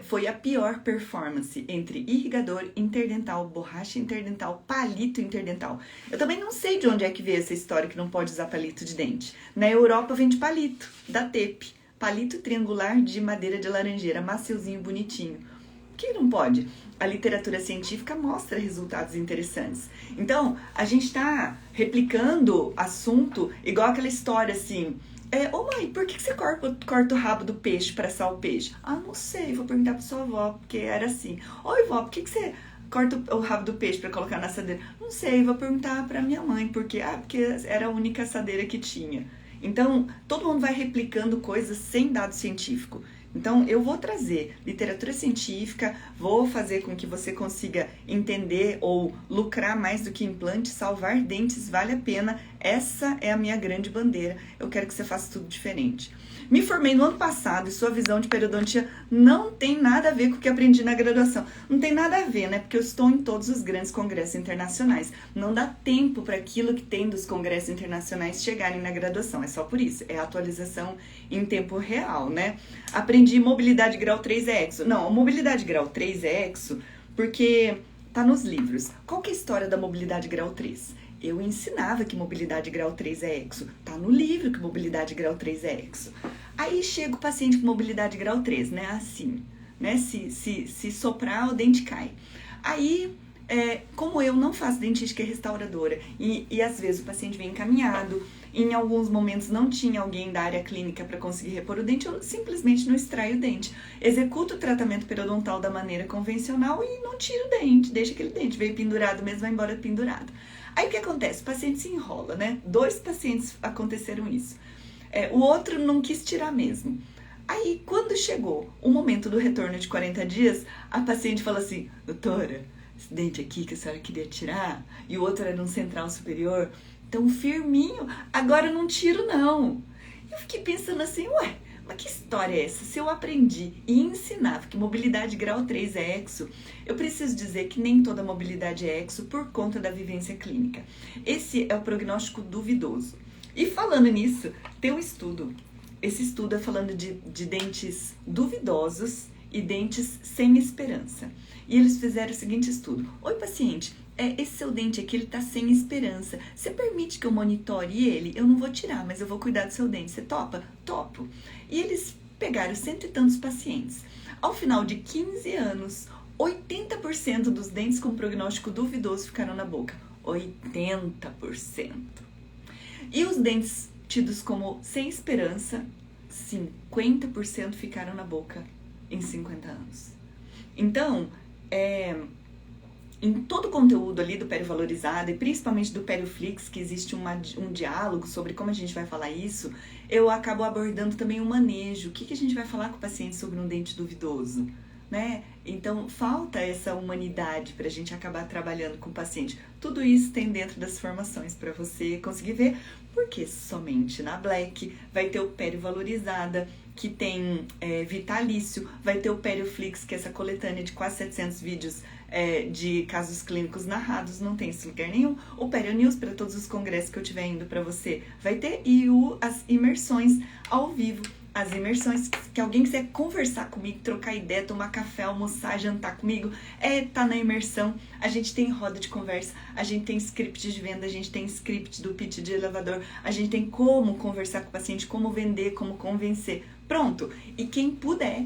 Foi a pior performance entre irrigador interdental, borracha interdental, palito interdental. Eu também não sei de onde é que veio essa história que não pode usar palito de dente. Na Europa vende palito, da TEP. Palito triangular de madeira de laranjeira, maciozinho, bonitinho. Que não pode? A literatura científica mostra resultados interessantes. Então, a gente está replicando assunto igual aquela história assim... Ô mãe, por que você corta o rabo do peixe para assar o peixe? Ah, não sei, vou perguntar pra sua avó, porque era assim. Oi, vó, por que você corta o rabo do peixe para colocar na assadeira? Não sei, vou perguntar pra minha mãe, porque era a única assadeira que tinha. Então, todo mundo vai replicando coisas sem dado científico. Então, eu vou trazer literatura científica, vou fazer com que você consiga entender ou lucrar mais do que implante, salvar dentes vale a pena. Essa é a minha grande bandeira. Eu quero que você faça tudo diferente. Me formei no ano passado e sua visão de periodontia não tem nada a ver com o que aprendi na graduação. Não tem nada a ver, né? Porque eu estou em todos os grandes congressos internacionais. Não dá tempo para aquilo que tem dos congressos internacionais chegarem na graduação. É só por isso. É atualização em tempo real, né? Aprendi mobilidade grau 3 é exo. Não, a mobilidade grau 3 é exo porque tá nos livros. Qual que é a história da mobilidade grau 3? Eu ensinava que mobilidade grau 3 é exo. Tá no livro que mobilidade grau 3 é exo. Aí chega o paciente com mobilidade grau 3, né? Assim, né? Se soprar, o dente cai. Aí, como eu não faço dentística restauradora e às vezes o paciente vem encaminhado, em alguns momentos não tinha alguém da área clínica para conseguir repor o dente, eu simplesmente não extraio o dente. Executo o tratamento periodontal da maneira convencional e não tiro o dente, deixa aquele dente, veio pendurado mesmo, vai embora pendurado. Aí o que acontece? O paciente se enrola, né? 2 pacientes aconteceram isso. O outro não quis tirar mesmo. Aí, quando chegou o momento do retorno de 40 dias, a paciente falou assim: doutora, esse dente aqui que a senhora queria tirar, e o outro era um central superior, tão firminho, agora eu não tiro não. Eu fiquei pensando assim, ué, mas que história é essa? Se eu aprendi e ensinava que mobilidade grau 3 é exo, eu preciso dizer que nem toda mobilidade é exo por conta da vivência clínica. Esse é o prognóstico duvidoso. E falando nisso, tem um estudo. Esse estudo é falando de dentes duvidosos e dentes sem esperança. E eles fizeram o seguinte estudo. Oi, paciente, esse seu dente aqui, ele tá sem esperança. Você permite que eu monitore ele? Eu não vou tirar, mas eu vou cuidar do seu dente. Você topa? Topo. E eles pegaram 100 e tantos pacientes. Ao final de 15 anos, 80% dos dentes com prognóstico duvidoso ficaram na boca. 80%. E os dentes tidos como sem esperança, 50% ficaram na boca em 50 anos. Então, em todo o conteúdo ali do Pério Valorizado e principalmente do Pério Flix, que existe um diálogo sobre como a gente vai falar isso, eu acabo abordando também o manejo. O que a gente vai falar com o paciente sobre um dente duvidoso, né? Então, falta essa humanidade para a gente acabar trabalhando com o paciente. Tudo isso tem dentro das formações para você conseguir ver, porque somente na Black vai ter o Pério Valorizada, que tem vitalício, vai ter o Pério Flix, que é essa coletânea de quase 700 vídeos de casos clínicos narrados, não tem esse lugar nenhum. O Pério News, para todos os congressos que eu estiver indo para você, vai ter, e as imersões ao vivo. As imersões, que alguém quiser conversar comigo, trocar ideia, tomar café, almoçar, jantar comigo, tá na imersão. A gente tem roda de conversa, a gente tem script de venda, a gente tem script do pitch de elevador, a gente tem como conversar com o paciente, como vender, como convencer. Pronto! E quem puder,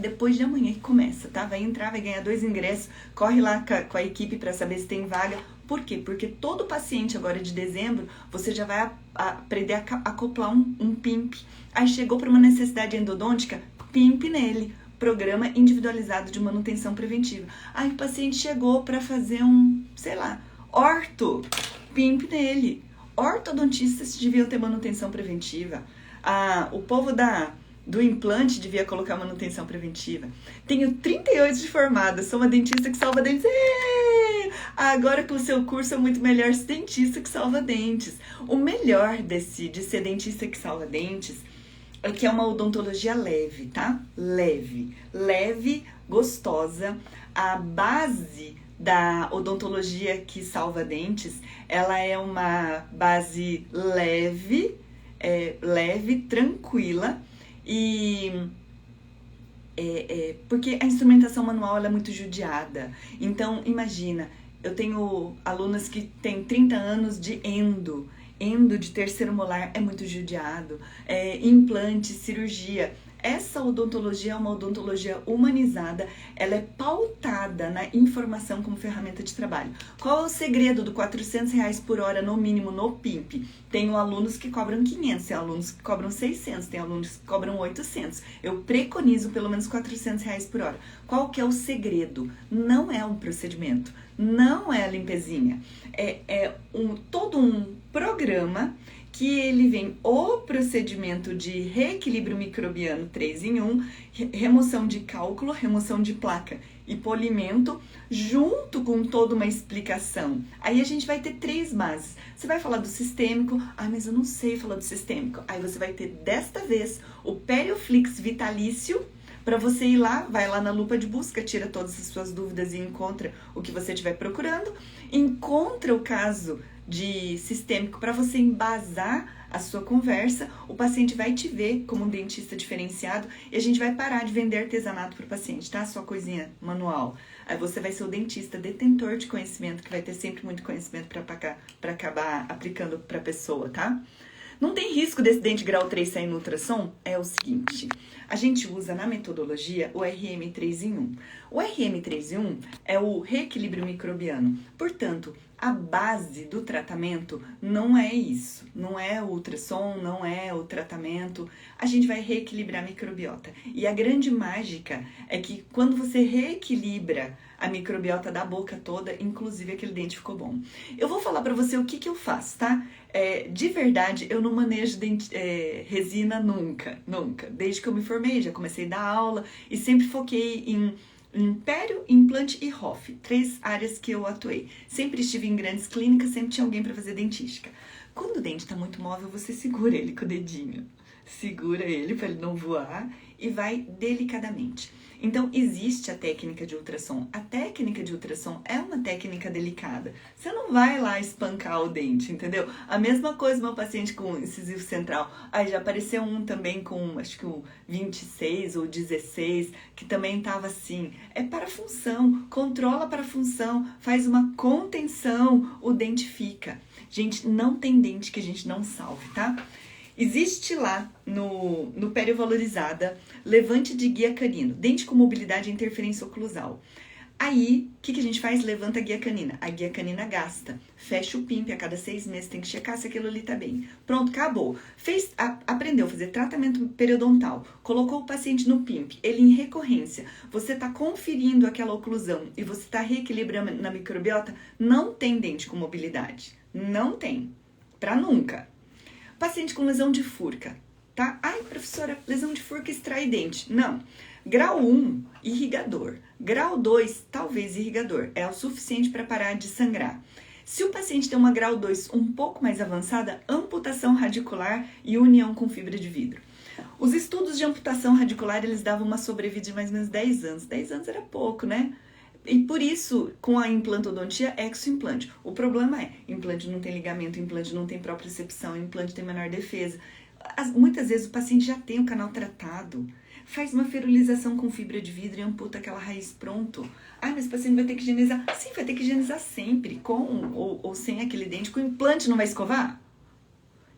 depois de amanhã que começa, tá? Vai entrar, vai ganhar 2 ingressos, corre lá com a equipe para saber se tem vaga. Por quê? Porque todo paciente agora de dezembro, você já vai aprender a acoplar um PIMP. Aí chegou para uma necessidade endodôntica, PIMP nele. Programa individualizado de manutenção preventiva. Aí o paciente chegou para fazer orto, PIMP nele. Ortodontistas deviam ter manutenção preventiva. O povo do implante devia colocar manutenção preventiva. Tenho 38 de formada, sou uma dentista que salva dentes. Agora com o seu curso é muito melhor ser dentista que salva dentes. O melhor de ser dentista que salva dentes é que é uma odontologia leve, tá? Leve, gostosa. A base da odontologia que salva dentes, ela é uma base leve, tranquila. E porque a instrumentação manual ela é muito judiada. Então, imagina, eu tenho alunas que têm 30 anos de endo de terceiro molar é muito judiado, implante, cirurgia. Essa odontologia é uma odontologia humanizada, ela é pautada na informação como ferramenta de trabalho. Qual é o segredo do R$400 por hora no mínimo no PIMP? Tenho alunos que cobram 500, tem alunos que cobram 600, tem alunos que cobram 800. Eu preconizo pelo menos R$400 por hora. Qual que é o segredo? Não é um procedimento, não é a limpezinha. Todo um programa que ele vem o procedimento de reequilíbrio microbiano 3 em 1, remoção de cálculo, remoção de placa e polimento, junto com toda uma explicação. Aí a gente vai ter 3 bases. Você vai falar do sistêmico, mas eu não sei falar do sistêmico. Aí você vai ter, desta vez, o Perioflix vitalício, para você ir lá, vai lá na lupa de busca, tira todas as suas dúvidas e encontra o que você estiver procurando. Encontra o caso de sistêmico para você embasar a sua conversa. O paciente vai te ver como um dentista diferenciado e a gente vai parar de vender artesanato para o paciente, tá? Só coisinha manual. Aí você vai ser o dentista detentor de conhecimento, que vai ter sempre muito conhecimento para acabar aplicando para a pessoa, tá? Não tem risco desse dente grau 3 sair no ultrassom? É o seguinte, a gente usa na metodologia o RM3 em 1. O RM3 em 1 é o reequilíbrio microbiano. Portanto, a base do tratamento não é isso. Não é o ultrassom, não é o tratamento. A gente vai reequilibrar a microbiota. E a grande mágica é que quando você reequilibra a microbiota da boca toda, inclusive aquele dente ficou bom. Eu vou falar pra você o que eu faço, tá? De verdade, eu não manejo resina nunca. Desde que eu me formei, já comecei a dar aula e sempre foquei em pério, implante e ROF, 3 áreas que eu atuei. Sempre estive em grandes clínicas, sempre tinha alguém para fazer dentística. Quando o dente está muito móvel, você segura ele com o dedinho. Segura ele para ele não voar e vai delicadamente. Então, existe a técnica de ultrassom. A técnica de ultrassom é uma técnica delicada. Você não vai lá espancar o dente, entendeu? A mesma coisa meu paciente com incisivo central. Aí já apareceu um também com, acho que o 26 ou 16, que também tava assim. É parafunção, controla para função, faz uma contenção, o dente fica. Gente, não tem dente que a gente não salve, tá? Existe lá no Periovalorizada levante de guia canino, dente com mobilidade e interferência oclusal. Aí, o que a gente faz? Levanta a guia canina. A guia canina gasta. Fecha o PIMP a cada 6 meses, tem que checar se aquilo ali tá bem. Pronto, acabou. Aprendeu a fazer tratamento periodontal, colocou o paciente no PIMP, ele em recorrência, você tá conferindo aquela oclusão e você tá reequilibrando na microbiota, não tem dente com mobilidade. Não tem. Pra nunca. Paciente com lesão de furca, tá? Ai, professora, lesão de furca extrai dente. Não. Grau 1, irrigador. Grau 2, talvez irrigador. É o suficiente para parar de sangrar. Se o paciente tem uma grau 2 um pouco mais avançada, amputação radicular e união com fibra de vidro. Os estudos de amputação radicular, eles davam uma sobrevida de mais ou menos 10 anos. 10 anos era pouco, né? E por isso, com a implantodontia, exoimplante. O problema é, implante não tem ligamento, implante não tem propriocepção, implante tem menor defesa. Muitas vezes o paciente já tem o canal tratado, faz uma ferulização com fibra de vidro e amputa aquela raiz pronto. Mas o paciente vai ter que higienizar. Sim, vai ter que higienizar sempre, com ou sem aquele dente. Com implante não vai escovar?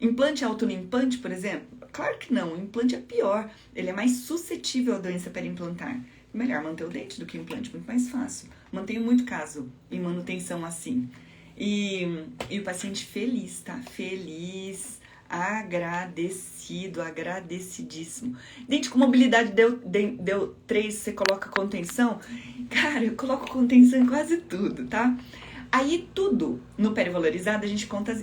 Implante autolimpante, por exemplo? Claro que não, o implante é pior. Ele é mais suscetível à doença perimplantar. Melhor manter o dente do que o implante, muito mais fácil. Mantenho muito caso em manutenção assim. E o paciente feliz, tá? Feliz, agradecido, agradecidíssimo. Dente com mobilidade deu 3, você coloca contenção? Cara, eu coloco contenção em quase tudo, tá? Aí tudo no Perivalorizado a gente conta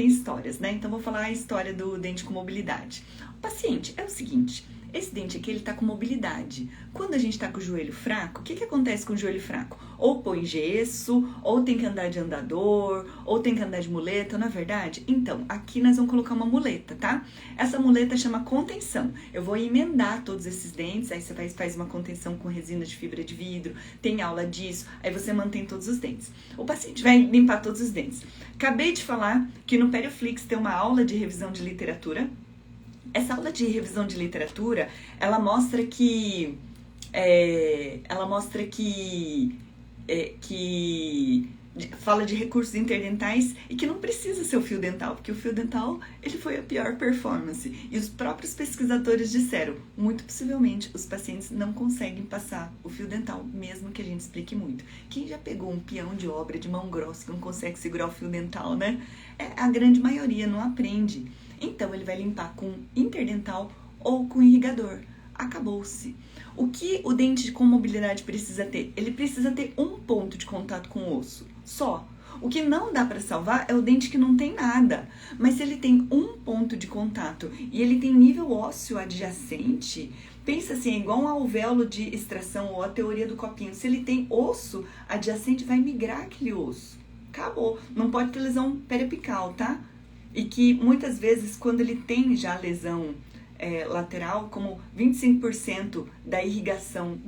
em histórias, né? Então vou falar a história do dente com mobilidade. O paciente é o seguinte... Esse dente aqui, ele tá com mobilidade. Quando a gente tá com o joelho fraco, o que acontece com o joelho fraco? Ou põe gesso, ou tem que andar de andador, ou tem que andar de muleta, não é verdade? Então, aqui nós vamos colocar uma muleta, tá? Essa muleta chama contenção. Eu vou emendar todos esses dentes, aí você faz uma contenção com resina de fibra de vidro, tem aula disso, aí você mantém todos os dentes. O paciente vai limpar todos os dentes. Acabei de falar que no Perioflix tem uma aula de revisão de literatura. Essa aula de revisão de literatura, ela mostra que fala de recursos interdentais e que não precisa ser o fio dental, porque o fio dental, ele foi a pior performance. E os próprios pesquisadores disseram, muito possivelmente, os pacientes não conseguem passar o fio dental, mesmo que a gente explique muito. Quem já pegou um peão de obra de mão grossa que não consegue segurar o fio dental, né? A grande maioria não aprende. Então, ele vai limpar com interdental ou com irrigador. Acabou-se. O que o dente com mobilidade precisa ter? Ele precisa ter um ponto de contato com o osso, só. O que não dá para salvar é o dente que não tem nada. Mas se ele tem um ponto de contato e ele tem nível ósseo adjacente, pensa assim, é igual um alvéolo de extração ou a teoria do copinho. Se ele tem osso adjacente, vai migrar aquele osso. Acabou. Não pode ter lesão periapical, tá? E que muitas vezes, quando ele tem já lesão lateral, como 25% da irrigação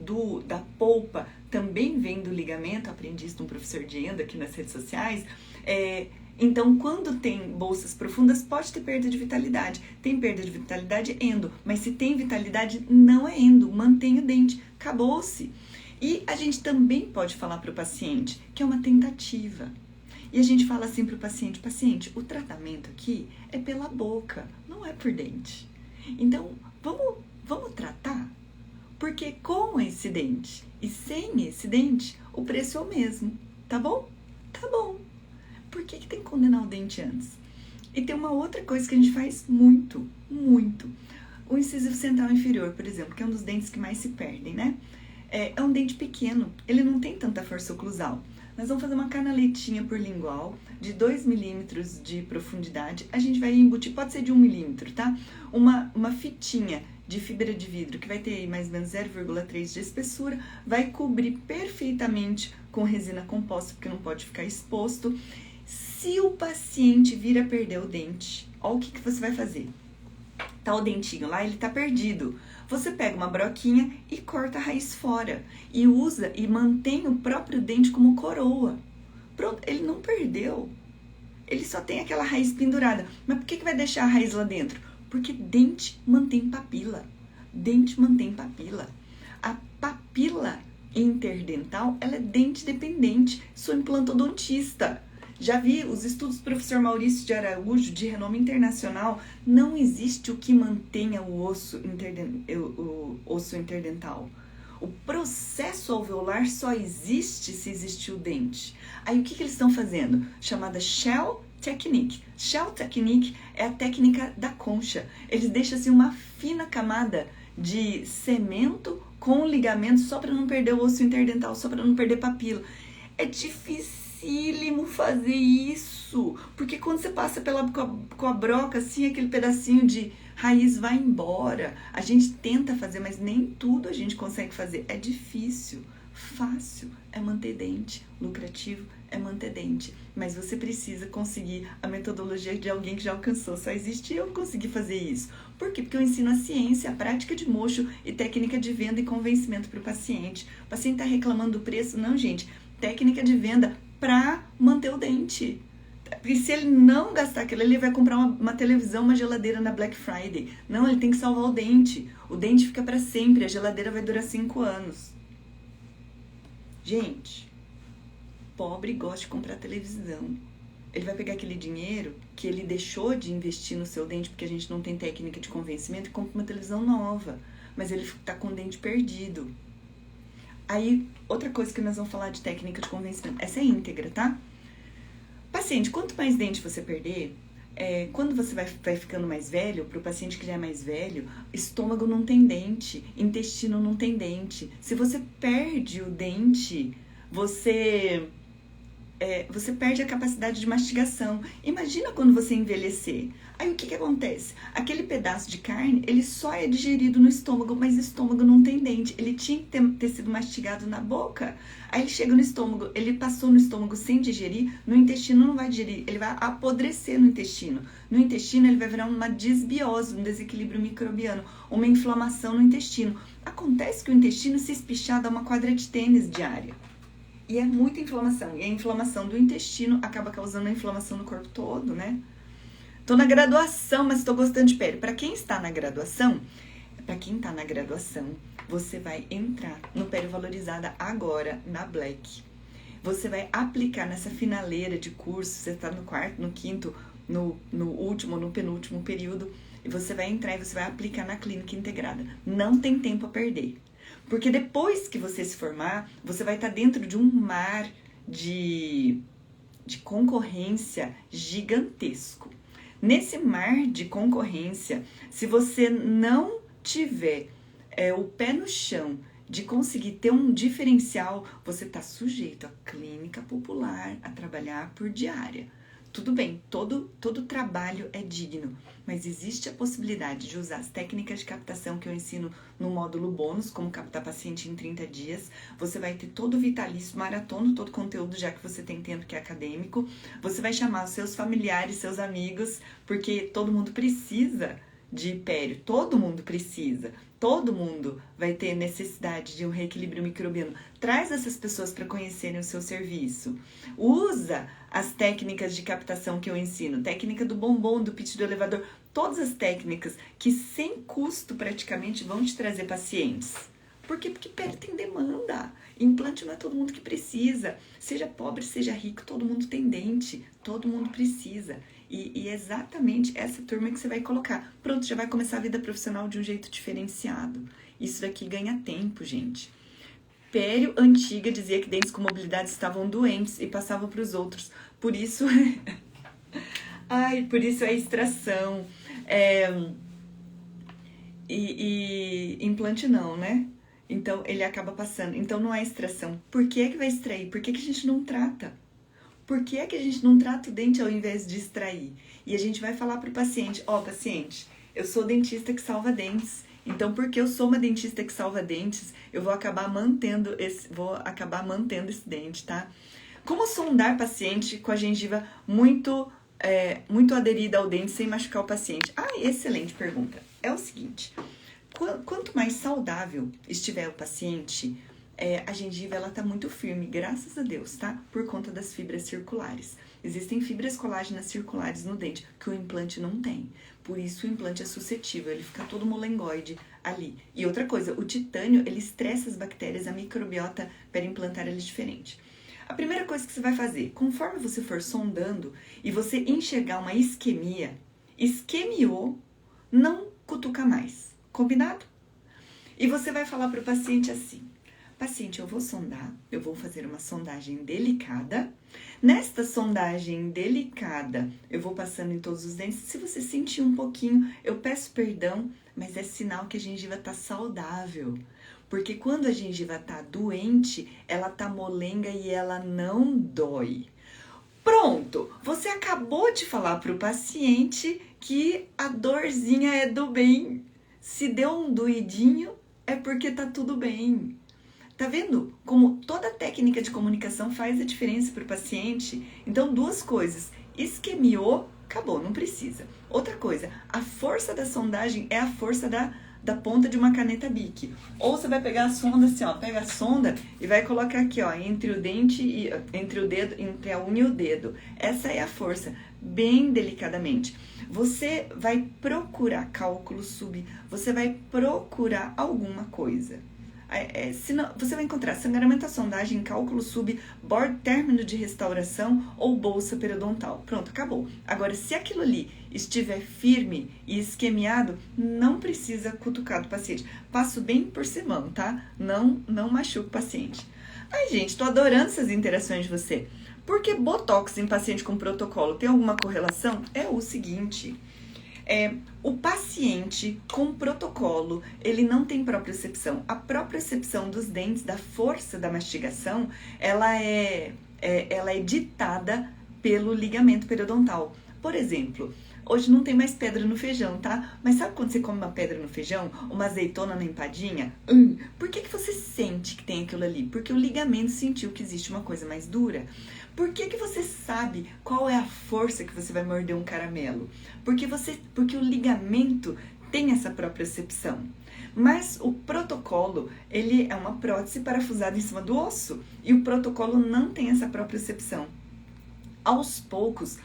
da polpa também vem do ligamento, aprendi isso de um professor de endo aqui nas redes sociais, então quando tem bolsas profundas pode ter perda de vitalidade. Tem perda de vitalidade endo, mas se tem vitalidade não é endo, mantém o dente, acabou-se. E a gente também pode falar para o paciente que é uma tentativa. E a gente fala assim para o paciente, o tratamento aqui é pela boca, não é por dente. Então, vamos tratar? Porque com esse dente e sem esse dente, o preço é o mesmo, tá bom? Tá bom. Por que tem que condenar o dente antes? E tem uma outra coisa que a gente faz muito. O incisivo central inferior, por exemplo, que é um dos dentes que mais se perdem, né? É um dente pequeno, ele não tem tanta força oclusal. Nós vamos fazer uma canaletinha por lingual de 2 milímetros de profundidade. A gente vai embutir, pode ser de 1 milímetro, tá? Uma fitinha de fibra de vidro que vai ter mais ou menos 0,3 de espessura, vai cobrir perfeitamente com resina composta, porque não pode ficar exposto. Se o paciente vir a perder o dente, olha o que você vai fazer. Tá o dentinho lá, ele tá perdido. Você pega uma broquinha e corta a raiz fora. E usa e mantém o próprio dente como coroa. Pronto, ele não perdeu. Ele só tem aquela raiz pendurada. Mas por que vai deixar a raiz lá dentro? Porque dente mantém papila. Dente mantém papila. A papila interdental, ela é dente dependente. Sou implantodontista. Já vi os estudos do professor Maurício de Araújo, de renome internacional, não existe o que mantenha o osso interdental. O processo alveolar só existe se existir o dente. Aí o que eles estão fazendo? Chamada Shell Technique. Shell Technique é a técnica da concha. Eles deixam assim uma fina camada de cemento com ligamento só para não perder o osso interdental, só para não perder papila. É dificílimo fazer isso, porque quando você passa com a broca, assim, aquele pedacinho de raiz vai embora. A gente tenta fazer, mas nem tudo a gente consegue fazer. É difícil. Fácil é manter dente, lucrativo é manter dente, mas você precisa conseguir a metodologia de alguém que já alcançou. Só existe eu conseguir fazer isso. Por quê? Porque eu ensino a ciência, a prática de mocho e técnica de venda e convencimento para o paciente. O paciente está reclamando do preço? Não, gente. Técnica de venda para manter o dente. Porque se ele não gastar aquilo, ele vai comprar uma televisão, uma geladeira na Black Friday. Não, ele tem que salvar o dente. O dente fica para sempre, a geladeira vai durar 5 anos. Gente, pobre gosta de comprar televisão. Ele vai pegar aquele dinheiro que ele deixou de investir no seu dente, porque a gente não tem técnica de convencimento, e compra uma televisão nova. Mas ele tá com o dente perdido. Aí, outra coisa que nós vamos falar de técnica de convencimento. Essa é íntegra, tá? Paciente, quanto mais dente você perder, quando você vai ficando mais velho, para o paciente que já é mais velho, estômago não tem dente, intestino não tem dente. Se você perde o dente, você perde a capacidade de mastigação. Imagina quando você envelhecer. Aí o que acontece? Aquele pedaço de carne, ele só é digerido no estômago, mas o estômago não tem dente. Ele tinha que ter sido mastigado na boca. Aí ele chega no estômago, ele passou no estômago sem digerir, no intestino não vai digerir, ele vai apodrecer no intestino. No intestino ele vai virar uma disbiose, um desequilíbrio microbiano, uma inflamação no intestino. Acontece que o intestino, se espichar, dá uma quadra de tênis diária. E é muita inflamação. E a inflamação do intestino acaba causando a inflamação no corpo todo, né? Tô na graduação, mas tô gostando de pele. Para quem está na graduação, você vai entrar no Pele Valorizada agora, na Black. Você vai aplicar nessa finaleira de curso, você está no quarto, no quinto, no último, no penúltimo período, e você vai entrar e você vai aplicar na clínica integrada. Não tem tempo a perder. Porque depois que você se formar, você vai estar dentro de um mar de concorrência gigantesco. Nesse mar de concorrência, se você não tiver o pé no chão de conseguir ter um diferencial, você está sujeito à clínica popular, a trabalhar por diária. Tudo bem, todo trabalho é digno, mas existe a possibilidade de usar as técnicas de captação que eu ensino no módulo bônus, como captar paciente em 30 dias. Você vai ter todo o vitalício, maratona, todo o conteúdo, já que você tem tempo que é acadêmico. Você vai chamar os seus familiares, seus amigos, porque todo mundo precisa de hipério, todo mundo precisa. Todo mundo vai ter necessidade de um reequilíbrio microbiano. Traz essas pessoas para conhecerem o seu serviço. Usa as técnicas de captação que eu ensino. Técnica do bombom, do pitch do elevador. Todas as técnicas que sem custo praticamente vão te trazer pacientes. Por quê? Porque pele tem demanda. Implante não é todo mundo que precisa. Seja pobre, seja rico, todo mundo tem dente. Todo mundo precisa. E é exatamente essa turma que você vai colocar. Pronto, já vai começar a vida profissional de um jeito diferenciado. Isso daqui ganha tempo, gente. Pério antiga dizia que dentes com mobilidade estavam doentes e passavam para os outros. Por isso... por isso é extração. Implante não, né? Então, ele acaba passando. Então, não é extração. Por que vai extrair? Por que a gente não trata? Por que a gente não trata o dente ao invés de extrair? E a gente vai falar para o paciente, paciente, eu sou dentista que salva dentes. Então, porque eu sou uma dentista que salva dentes, eu vou acabar mantendo esse dente, tá? Como sondar paciente com a gengiva muito aderida ao dente sem machucar o paciente? Excelente pergunta. É o seguinte, quanto mais saudável estiver o paciente, a gengiva ela tá muito firme, graças a Deus, tá? Por conta das fibras circulares. Existem fibras colágenas circulares no dente, que o implante não tem. Por isso o implante é suscetível, ele fica todo molengoide ali. E outra coisa, o titânio, ele estressa as bactérias, a microbiota periimplantar é diferente. A primeira coisa que você vai fazer, conforme você for sondando e você enxergar uma isquemia, isquemiou, não cutuca mais, combinado? E você vai falar para o paciente assim, paciente, eu vou sondar, eu vou fazer uma sondagem delicada. Nesta sondagem delicada, eu vou passando em todos os dentes. Se você sentir um pouquinho, eu peço perdão, mas é sinal que a gengiva está saudável. Porque quando a gengiva está doente, ela está molenga e ela não dói. Pronto, você acabou de falar para o paciente que a dorzinha é do bem. Se deu um doidinho, é porque tá tudo bem. Tá vendo como toda técnica de comunicação faz a diferença para o paciente? Então, duas coisas. Isquemiou, acabou, não precisa. Outra coisa, a força da sondagem é a força da ponta de uma caneta Bic. Ou você vai pegar a sonda assim, pega a sonda e vai colocar aqui, entre o dente e entre o dedo, entre a unha e o dedo. Essa é a força, bem delicadamente. Você vai procurar cálculo sub, você vai procurar alguma coisa. Senão, você vai encontrar sangramento à sondagem, cálculo sub, bordo término de restauração ou bolsa periodontal. Pronto, acabou. Agora, se aquilo ali estiver firme e esquemiado, não precisa cutucar do paciente. Passo bem por cima, tá? Não machuca o paciente. Gente, tô adorando essas interações de você. Por que botox em paciente com protocolo? Tem alguma correlação? É o seguinte... o paciente com protocolo, ele não tem propriocepção. A propriocepção dos dentes, da força da mastigação, ela é ditada pelo ligamento periodontal. Por exemplo, hoje não tem mais pedra no feijão, tá? Mas sabe quando você come uma pedra no feijão, uma azeitona na empadinha? Por que você sente que tem aquilo ali? Porque o ligamento sentiu que existe uma coisa mais dura. Por que você sabe qual é a força que você vai morder um caramelo? Porque o ligamento tem essa propriocepção. Mas o protocolo, ele é uma prótese parafusada em cima do osso. E o protocolo não tem essa propriocepção. Aos poucos,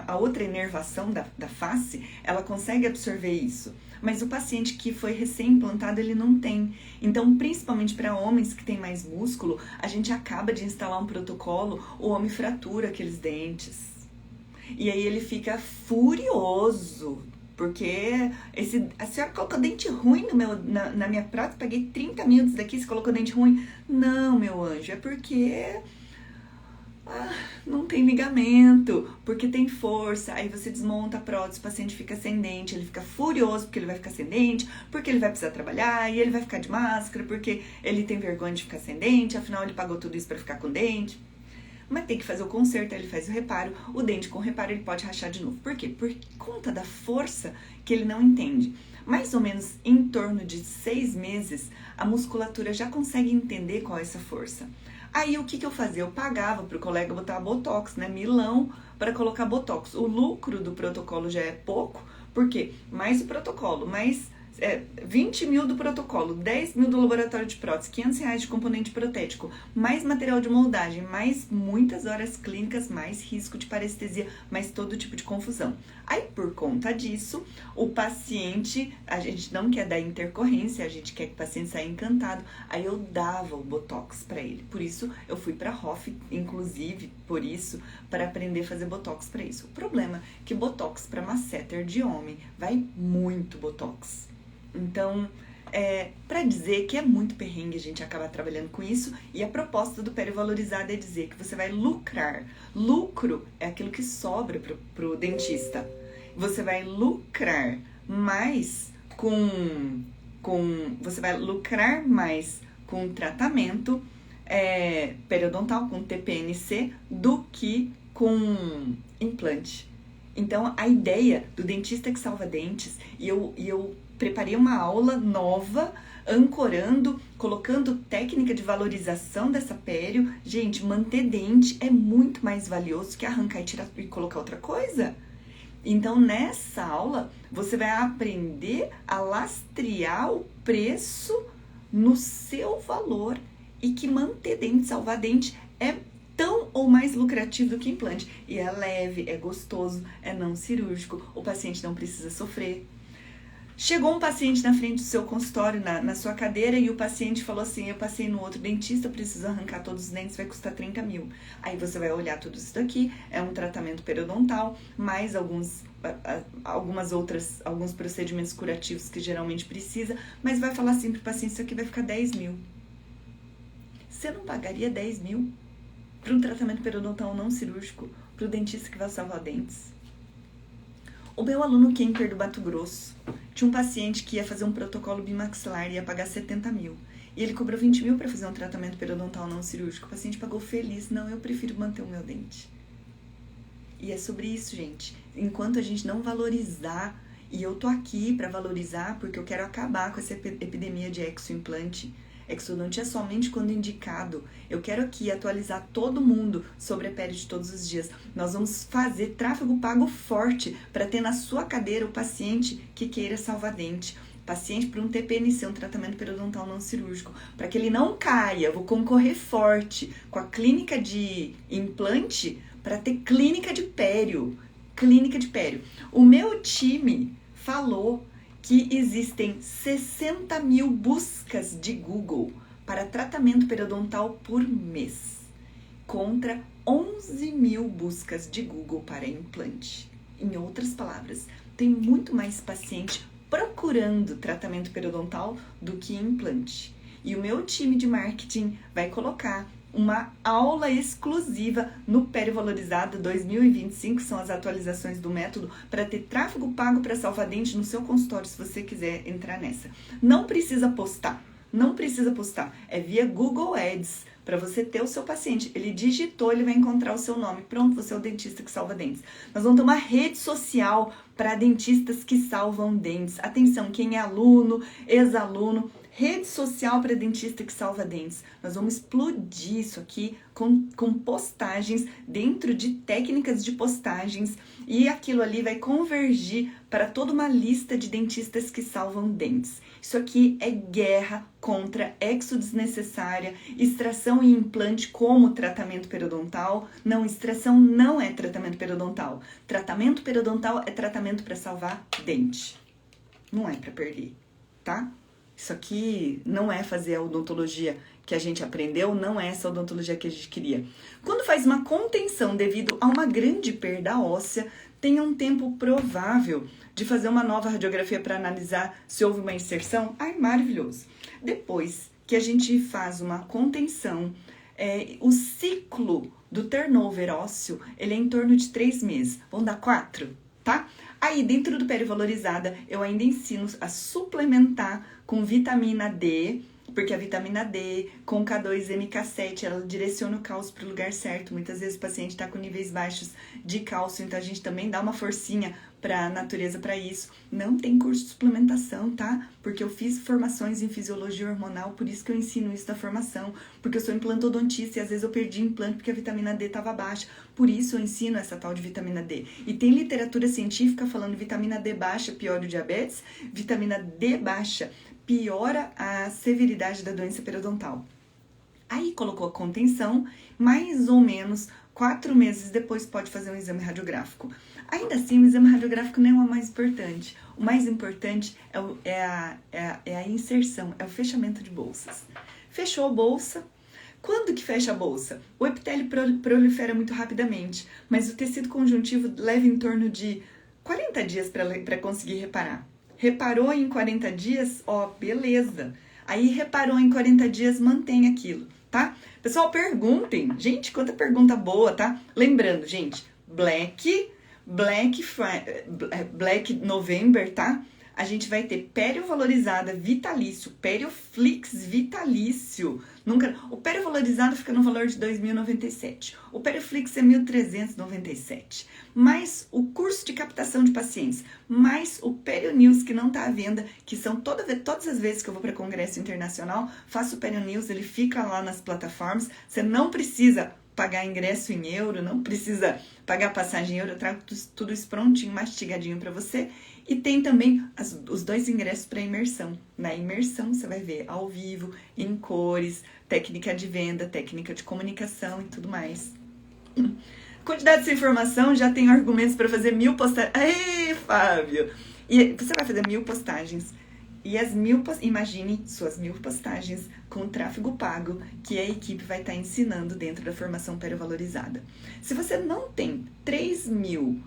a outra inervação da face, ela consegue absorver isso. Mas o paciente que foi recém-implantado, ele não tem. Então, principalmente para homens que têm mais músculo, a gente acaba de instalar um protocolo, o homem fratura aqueles dentes. E aí ele fica furioso, porque a senhora colocou dente ruim na minha prótese, paguei 30 mil daqui, você colocou dente ruim. Não, meu anjo, é porque Não tem ligamento, porque tem força. Aí você desmonta a prótese, o paciente fica sem dente, ele fica furioso porque ele vai ficar sem dente, porque ele vai precisar trabalhar e ele vai ficar de máscara, porque ele tem vergonha de ficar sem dente, afinal ele pagou tudo isso para ficar com dente. Mas tem que fazer o conserto, aí ele faz o reparo, o dente com reparo ele pode rachar de novo. Por quê? Por conta da força que ele não entende. Mais ou menos em torno de 6 meses, a musculatura já consegue entender qual é essa força. Aí o que eu fazia? Eu pagava pro colega botar botox, né? Milão para colocar botox. O lucro do protocolo já é pouco, porque mais o protocolo, mais 20 mil do protocolo, 10 mil do laboratório de prótese, 500 reais de componente protético, mais material de moldagem, mais muitas horas clínicas, mais risco de parestesia, mais todo tipo de confusão. Aí, por conta disso, o paciente, a gente não quer dar intercorrência, a gente quer que o paciente saia encantado, aí eu dava o botox para ele. Por isso, eu fui para Hoff, inclusive, por isso, para aprender a fazer botox para isso. O problema é que botox para masseter de homem vai muito botox. Então, para dizer que é muito perrengue a gente acabar trabalhando com isso, e a proposta do Perivalorizado é dizer que você vai lucrar. Lucro é aquilo que sobra pro dentista. Você vai lucrar mais você vai lucrar mais com tratamento periodontal, com TPNC, do que com implante. Então, a ideia do dentista que salva dentes, e eu preparei uma aula nova, ancorando, colocando técnica de valorização dessa pério. Gente, manter dente é muito mais valioso que arrancar e tirar e colocar outra coisa. Então, nessa aula, você vai aprender a lastrear o preço no seu valor e que manter dente, salvar dente é tão ou mais lucrativo do que implante. E é leve, é gostoso, é não cirúrgico, o paciente não precisa sofrer. Chegou um paciente na frente do seu consultório, na sua cadeira, e o paciente falou assim: eu passei no outro dentista, preciso arrancar todos os dentes, vai custar 30 mil. Aí você vai olhar tudo isso daqui, é um tratamento periodontal, mais alguns procedimentos curativos que geralmente precisa, mas vai falar assim pro paciente: isso aqui vai ficar 10 mil. Você não pagaria 10 mil para um tratamento periodontal não cirúrgico, para o dentista que vai salvar dentes? O meu aluno Kemper do Mato Grosso tinha um paciente que ia fazer um protocolo bimaxilar e ia pagar 70 mil. E ele cobrou 20 mil para fazer um tratamento periodontal não cirúrgico. O paciente pagou feliz: não, eu prefiro manter o meu dente. E é sobre isso, gente. Enquanto a gente não valorizar, e eu tô aqui para valorizar porque eu quero acabar com essa epidemia de exoimplante. Exodontia somente quando indicado. Eu quero aqui atualizar todo mundo sobre a pele de todos os dias. Nós vamos fazer tráfego pago forte para ter na sua cadeira o paciente que queira salvar dente. Paciente para um TPNC, um tratamento periodontal não cirúrgico. Para que ele não caia, vou concorrer forte com a clínica de implante para ter clínica de pério. Clínica de pério. O meu time falou que existem 60 mil buscas de Google para tratamento periodontal por mês, contra 11 mil buscas de Google para implante. Em outras palavras, tem muito mais paciente procurando tratamento periodontal do que implante. E o meu time de marketing vai colocar uma aula exclusiva no Perivalorizado 2025, são as atualizações do método, para ter tráfego pago para salvar dente no seu consultório, se você quiser entrar nessa. Não precisa postar, é via Google Ads, para você ter o seu paciente. Ele digitou, ele vai encontrar o seu nome. Pronto, você é o dentista que salva dentes. Nós vamos ter uma rede social para dentistas que salvam dentes. Atenção, quem é aluno, ex-aluno, rede social para dentista que salva dentes. Nós vamos explodir isso aqui com postagens dentro de técnicas de postagens, e aquilo ali vai convergir para toda uma lista de dentistas que salvam dentes. Isso aqui é guerra contra exo desnecessária, extração e implante como tratamento periodontal. Não, extração não é tratamento periodontal. Tratamento periodontal é tratamento para salvar dente. Não é para perder, tá? Isso aqui não é fazer a odontologia que a gente aprendeu, não é essa odontologia que a gente queria. Quando faz uma contenção devido a uma grande perda óssea, tem um tempo provável de fazer uma nova radiografia para analisar se houve uma inserção. Ai, maravilhoso! Depois que a gente faz uma contenção, o ciclo do turnover ósseo, ele é em torno de 3 meses. Vamos dar 4, tá? Aí, dentro do Perivalorizada, eu ainda ensino a suplementar com vitamina D, porque a vitamina D com K2-MK7, ela direciona o cálcio para o lugar certo. Muitas vezes o paciente está com níveis baixos de cálcio, então a gente também dá uma forcinha para a natureza para isso. Não tem curso de suplementação, tá? Porque eu fiz formações em fisiologia hormonal, por isso que eu ensino isso na formação. Porque eu sou implantodontista e às vezes eu perdi implante porque a vitamina D estava baixa. Por isso eu ensino essa tal de vitamina D. E tem literatura científica falando vitamina D baixa piora o diabetes, vitamina D baixa piora a severidade da doença periodontal. Aí colocou a contenção, mais ou menos 4 meses depois pode fazer um exame radiográfico. Ainda assim, o exame radiográfico não é o mais importante. O mais importante é a inserção, é o fechamento de bolsas. Fechou a bolsa. Quando que fecha a bolsa? O epitélio prolifera muito rapidamente, mas o tecido conjuntivo leva em torno de 40 dias para conseguir reparar. Reparou em 40 dias? Ó, beleza. Aí reparou em 40 dias, mantém aquilo, tá? Pessoal, perguntem. Gente, quanta pergunta boa, tá? Lembrando, gente, Black November, tá? A gente vai ter Periovalorizada vitalício, Perioflix vitalício. O Periovalorizada fica no valor de R$ 2.097. O Perioflix é R$ 1.397. Mais o curso de captação de pacientes, mais o Perionews, que não está à venda, que são todas as vezes que eu vou para congresso internacional, faço o Perionews, ele fica lá nas plataformas. Você não precisa pagar ingresso em euro, não precisa pagar passagem em euro, eu trago tudo isso prontinho, mastigadinho para você. E tem também os 2 ingressos para imersão. Na imersão você vai ver ao vivo, em cores, técnica de venda, técnica de comunicação e tudo mais. Quantidade de informação, já tenho argumentos para fazer 1000 postagens. Ei, Fábio! E você vai fazer 1000 postagens. E imagine suas 1000 postagens com tráfego pago que a equipe vai estar ensinando dentro da formação Periovalorizada. Se você não tem R$3.000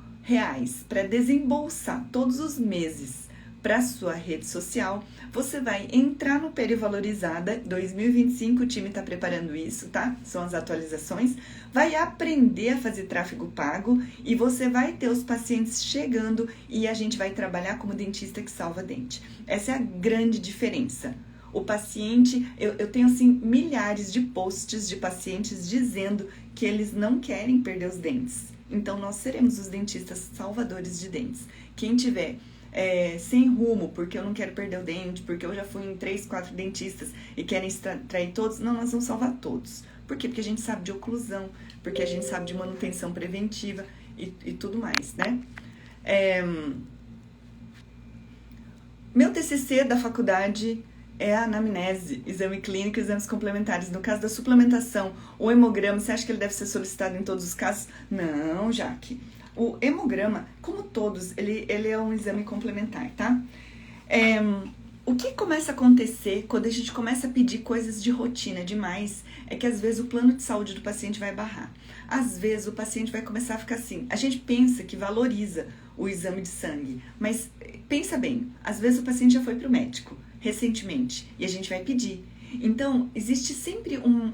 para desembolsar todos os meses para sua rede social, você vai entrar no Perivalorizada 2025, o time está preparando isso, tá? São as atualizações. Vai aprender a fazer tráfego pago e você vai ter os pacientes chegando e a gente vai trabalhar como dentista que salva dente. Essa é a grande diferença. O paciente, eu tenho assim milhares de posts de pacientes dizendo que eles não querem perder os dentes. Então nós seremos os dentistas salvadores de dentes. Quem tiver sem rumo, porque eu não quero perder o dente, porque eu já fui em 3, 4 dentistas e querem extrair todos, não, nós vamos salvar todos. Por quê? Porque a gente sabe de oclusão, porque a gente sabe de manutenção preventiva e tudo mais, né? Meu TCC da faculdade é a anamnese, exame clínico e exames complementares. No caso da suplementação, o hemograma, você acha que ele deve ser solicitado em todos os casos? Não, Jaque. O hemograma, como todos, ele é um exame complementar, tá? O que começa a acontecer quando a gente começa a pedir coisas de rotina demais é que às vezes o plano de saúde do paciente vai barrar. Às vezes o paciente vai começar a ficar assim. A gente pensa que valoriza o exame de sangue, mas pensa bem, às vezes o paciente já foi para o médico recentemente e a gente vai pedir. Então, existe sempre um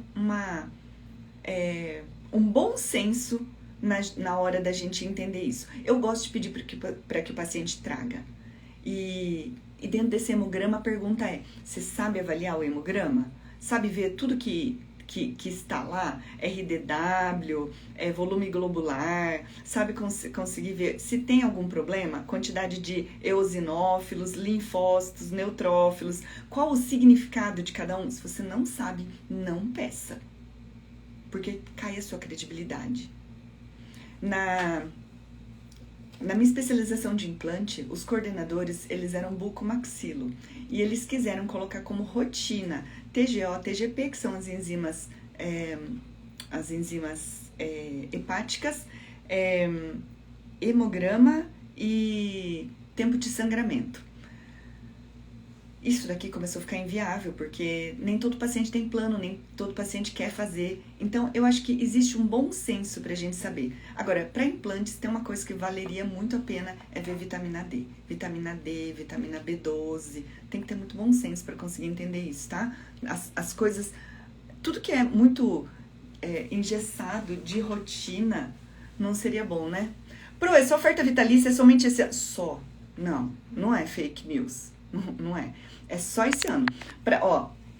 bom senso na hora da gente entender isso. Eu gosto de pedir para que o paciente traga. E dentro desse hemograma a pergunta é, você sabe avaliar o hemograma? Sabe ver tudo que está lá? RDW, volume globular, sabe conseguir ver se tem algum problema? Quantidade de eosinófilos, linfócitos, neutrófilos, qual o significado de cada um? Se você não sabe, não peça, porque cai a sua credibilidade. Na minha especialização de implante, os coordenadores, eles eram bucomaxilo e eles quiseram colocar como rotina TGO, TGP, que são as enzimas hepáticas, hemograma e tempo de sangramento. Isso daqui começou a ficar inviável, porque nem todo paciente tem plano, nem todo paciente quer fazer. Então, eu acho que existe um bom senso pra gente saber. Agora, para implantes, tem uma coisa que valeria muito a pena, é ver vitamina D. Vitamina D, vitamina B12, tem que ter muito bom senso para conseguir entender isso, tá? As coisas, tudo que é muito engessado de rotina, não seria bom, né? Pro, essa oferta vitalícia é somente esse ano. Só. Não é fake news. Não é. É só esse ano.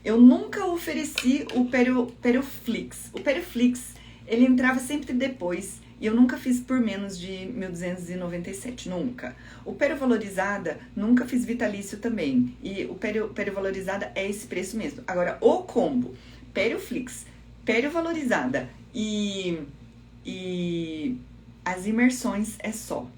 Eu nunca ofereci o Peroflix. O Peroflix, ele entrava sempre depois. E eu nunca fiz por menos de 1.297, nunca. O Perovalorizada, nunca fiz vitalício também. E o Perovalorizada é esse preço mesmo. Agora, o combo, Peroflix, Perovalorizada e as imersões é só.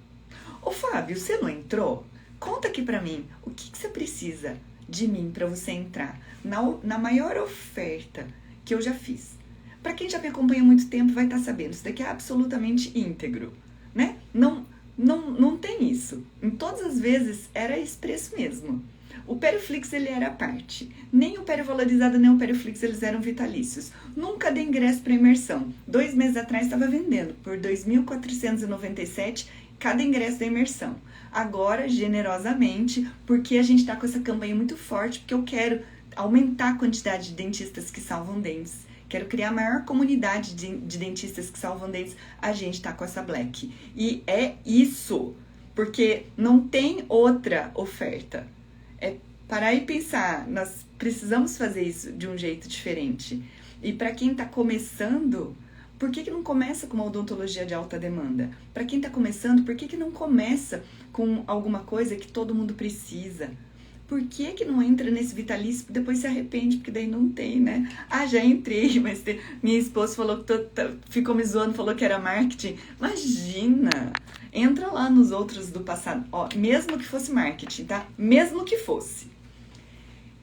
Ô Fábio, você não entrou? Conta aqui pra mim, o que você precisa de mim pra você entrar na maior oferta que eu já fiz. Para quem já me acompanha há muito tempo vai estar sabendo, isso daqui é absolutamente íntegro, né? Não tem isso. Em todas as vezes era esse preço mesmo. O Peroflix, ele era a parte. Nem o Perovalorizado, nem o Peroflix, eles eram vitalícios. Nunca dei ingresso para imersão. 2 meses atrás estava vendendo por R$ 2.497 cada ingresso da imersão. Agora, generosamente, porque a gente está com essa campanha muito forte, porque eu quero aumentar a quantidade de dentistas que salvam dentes. Quero criar a maior comunidade de dentistas que salvam dentes. A gente tá com essa Black. E é isso. Porque não tem outra oferta. É parar e pensar. Nós precisamos fazer isso de um jeito diferente. E para quem tá começando, por que não começa com uma odontologia de alta demanda? Para quem tá começando, por que não começa com alguma coisa que todo mundo precisa? Por que não entra nesse vitalício e depois se arrepende? Porque daí não tem, né? Já entrei, mas minha esposa falou que ficou me zoando, falou que era marketing. Imagina! Entra lá nos outros do passado. Mesmo que fosse marketing, tá? Mesmo que fosse.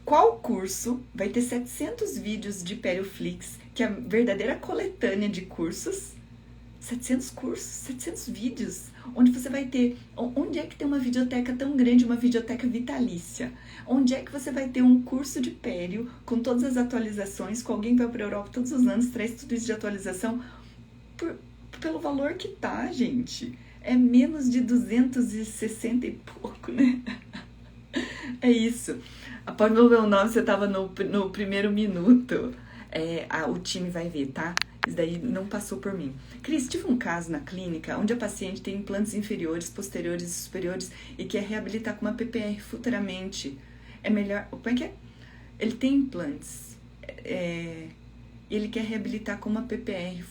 Qual curso vai ter 700 vídeos de Peroflix, que é a verdadeira coletânea de cursos? 700 cursos, 700 vídeos, onde você vai ter... Onde é que tem uma videoteca tão grande, uma videoteca vitalícia? Onde é que você vai ter um curso de pério com todas as atualizações, com alguém que vai para a Europa todos os anos, traz tudo isso de atualização, pelo valor que tá, gente? É menos de 260 e pouco, né? É isso. Após o meu nome, você tava no primeiro minuto. O time vai ver, tá? Isso daí não passou por mim. Cris, tive um caso na clínica onde a paciente tem implantes inferiores, posteriores e superiores e quer reabilitar com uma PPR futuramente. É melhor... Como é que é? Ele tem implantes. Ele quer reabilitar com uma PPR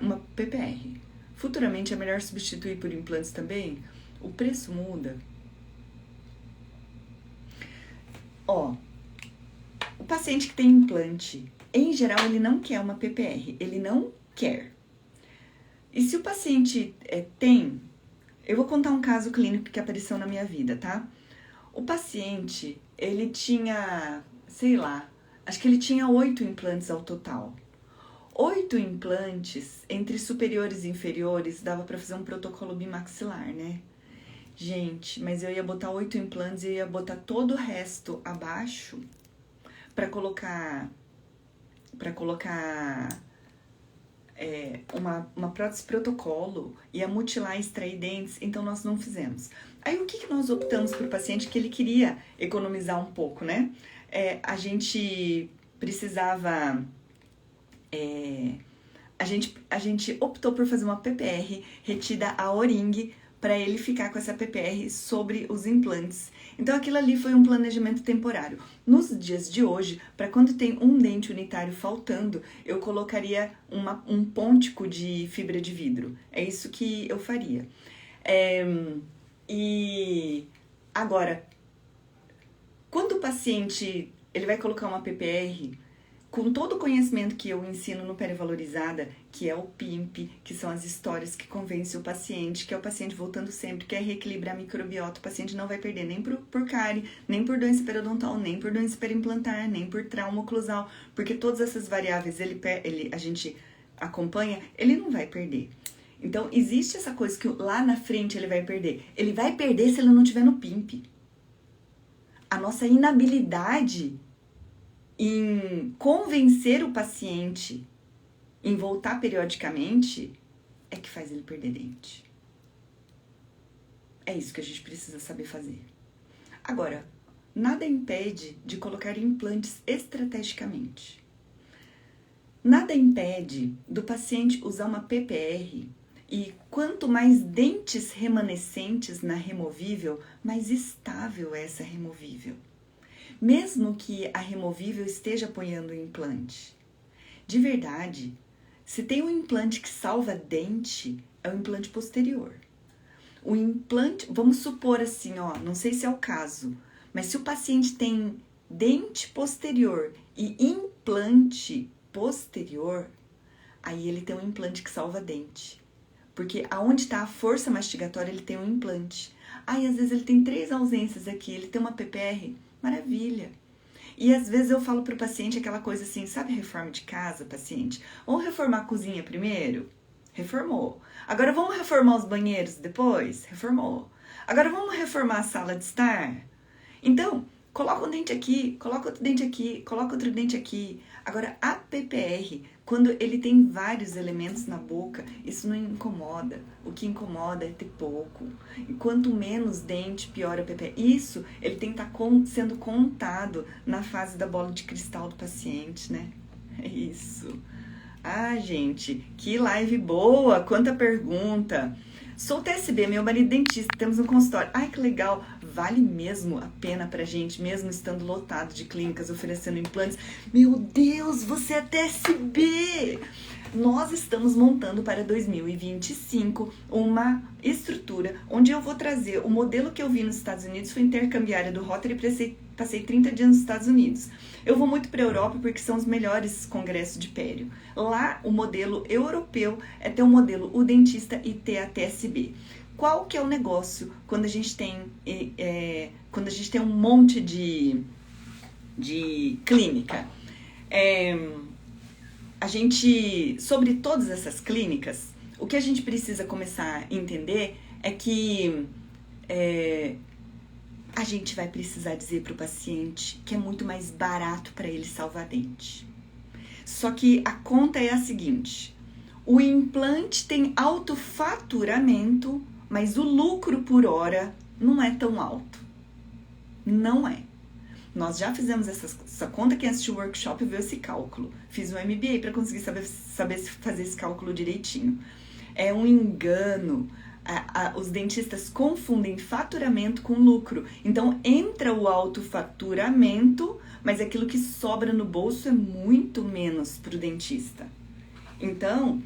uma PPR. Futuramente é melhor substituir por implantes também? O preço muda. O paciente que tem implante, em geral, ele não quer uma PPR, ele não quer. E se o paciente tem... Eu vou contar um caso clínico que apareceu na minha vida, tá? O paciente, ele tinha, sei lá, acho que ele tinha 8 implantes ao total. 8 implantes, entre superiores e inferiores, dava pra fazer um protocolo bimaxilar, né? Gente, mas eu ia botar 8 implantes e eu ia botar todo o resto abaixo pra colocar uma prótese protocolo, ia mutilar e extrair dentes, então nós não fizemos. Aí o que nós optamos para o paciente que ele queria economizar um pouco, né? A gente precisava... A gente optou por fazer uma PPR retida a O-ring para ele ficar com essa PPR sobre os implantes. Então aquilo ali foi um planejamento temporário. Nos dias de hoje, para quando tem um dente unitário faltando, eu colocaria um pôntico de fibra de vidro. É isso que eu faria. E agora, quando o paciente ele vai colocar uma PPR, com todo o conhecimento que eu ensino no Perivalorizada, que é o PIMP, que são as histórias que convencem o paciente, que é o paciente voltando sempre, quer reequilibrar a microbiota, o paciente não vai perder nem por cárie, nem por doença periodontal, nem por doença periimplantar, nem por trauma oclusal, porque todas essas variáveis a gente acompanha, ele não vai perder. Então, existe essa coisa que lá na frente ele vai perder. Ele vai perder se ele não estiver no PIMP. A nossa inabilidade em convencer o paciente em voltar periodicamente é que faz ele perder dente. É isso que a gente precisa saber fazer. Agora, nada impede de colocar implantes estrategicamente. Nada impede do paciente usar uma PPR e quanto mais dentes remanescentes na removível, mais estável é essa removível. Mesmo que a removível esteja apoiando o implante. De verdade, se tem um implante que salva dente, é o implante posterior. O implante, vamos supor assim, ó, não sei se é o caso, mas se o paciente tem dente posterior e implante posterior, aí ele tem um implante que salva dente. Porque aonde está a força mastigatória, ele tem um implante. Aí, às vezes, ele tem 3 ausências aqui, ele tem uma PPR, maravilha. E, às vezes, eu falo para o paciente aquela coisa assim, sabe reforma de casa, paciente? Vamos reformar a cozinha primeiro? Reformou. Agora, vamos reformar os banheiros depois? Reformou. Agora, vamos reformar a sala de estar? Então, coloca um dente aqui, coloca outro dente aqui, coloca outro dente aqui. Agora, a PPR, quando ele tem vários elementos na boca, isso não incomoda. O que incomoda é ter pouco. E quanto menos dente, pior a PPR. Isso, ele tem que estar sendo contado na fase da bola de cristal do paciente, né? É isso. Ah, gente, que live boa! Quanta pergunta! Sou TSB, meu marido dentista, temos um consultório. Ai, que legal! Vale mesmo a pena pra gente, mesmo estando lotado de clínicas oferecendo implantes? Meu Deus, você é TSB! Nós estamos montando para 2025 uma estrutura onde eu vou trazer o modelo que eu vi nos Estados Unidos, foi intercambiária do Rotary, passei 30 dias nos Estados Unidos. Eu vou muito para a Europa porque são os melhores congressos de pério. Lá, o modelo europeu é ter um modelo o dentista e ter a TSB. Qual que é o negócio quando a gente tem, um monte de clínica? Sobre todas essas clínicas, o que a gente precisa começar a entender é que a gente vai precisar dizer para o paciente que é muito mais barato para ele salvar dente. Só que a conta é a seguinte: o implante tem alto faturamento, mas o lucro por hora não é tão alto. Não é. Nós já fizemos essa conta, quem assistiu o workshop viu esse cálculo. Fiz um MBA para conseguir saber fazer esse cálculo direitinho. É um engano. Os dentistas confundem faturamento com lucro. Então, entra o alto faturamento, mas aquilo que sobra no bolso é muito menos para o dentista. Então,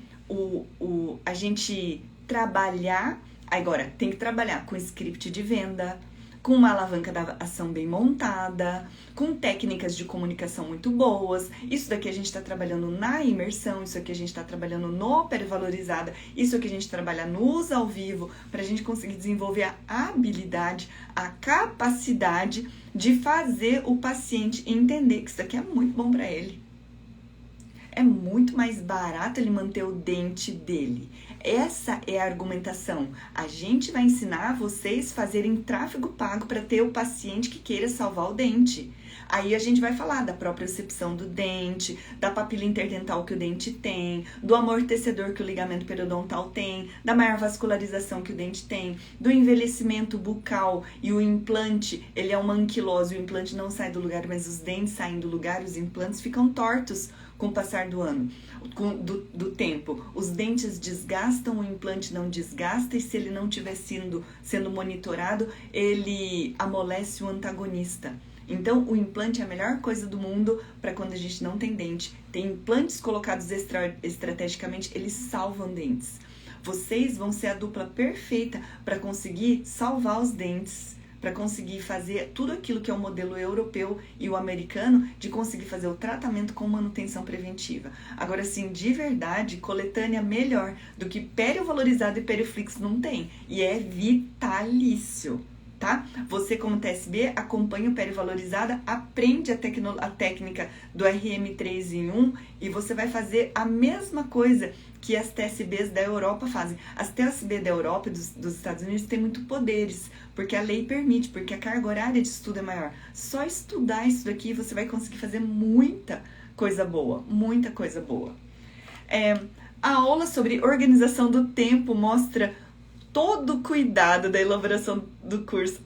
a gente trabalhar... Agora, tem que trabalhar com script de venda, com uma alavanca da ação bem montada, com técnicas de comunicação muito boas. Isso daqui a gente está trabalhando na imersão, isso aqui a gente está trabalhando no Pervalorizada, isso aqui a gente trabalha nos ao vivo, para a gente conseguir desenvolver a habilidade, a capacidade de fazer o paciente entender que isso aqui é muito bom para ele. É muito mais barato ele manter o dente dele. Essa é a argumentação. A gente vai ensinar vocês a fazerem tráfego pago para ter o paciente que queira salvar o dente. Aí a gente vai falar da propriocepção do dente, da papila interdental que o dente tem, do amortecedor que o ligamento periodontal tem, da maior vascularização que o dente tem, do envelhecimento bucal e o implante, ele é uma anquilose, o implante não sai do lugar, mas os dentes saem do lugar, os implantes ficam tortos com o passar do ano, do tempo. Os dentes desgastam, o implante não desgasta, e se ele não estiver sendo monitorado, ele amolece o antagonista. Então, o implante é a melhor coisa do mundo para quando a gente não tem dente. Tem implantes colocados estrategicamente, eles salvam dentes. Vocês vão ser a dupla perfeita para conseguir salvar os dentes, para conseguir fazer tudo aquilo que é o modelo europeu e o americano, de conseguir fazer o tratamento com manutenção preventiva. Agora, sim, de verdade, coletânea melhor do que pério valorizado e périoflix não tem. E é vitalício, tá? Você, como TSB, acompanha o pério valorizada, aprende a técnica do RM3 em 1 e você vai fazer a mesma coisa que as TSBs da Europa fazem. As TSB da Europa e dos Estados Unidos têm muito poderes, porque a lei permite, porque a carga horária de estudo é maior. Só estudar isso daqui você vai conseguir fazer muita coisa boa, muita coisa boa. A aula sobre organização do tempo mostra todo o cuidado da elaboração do curso.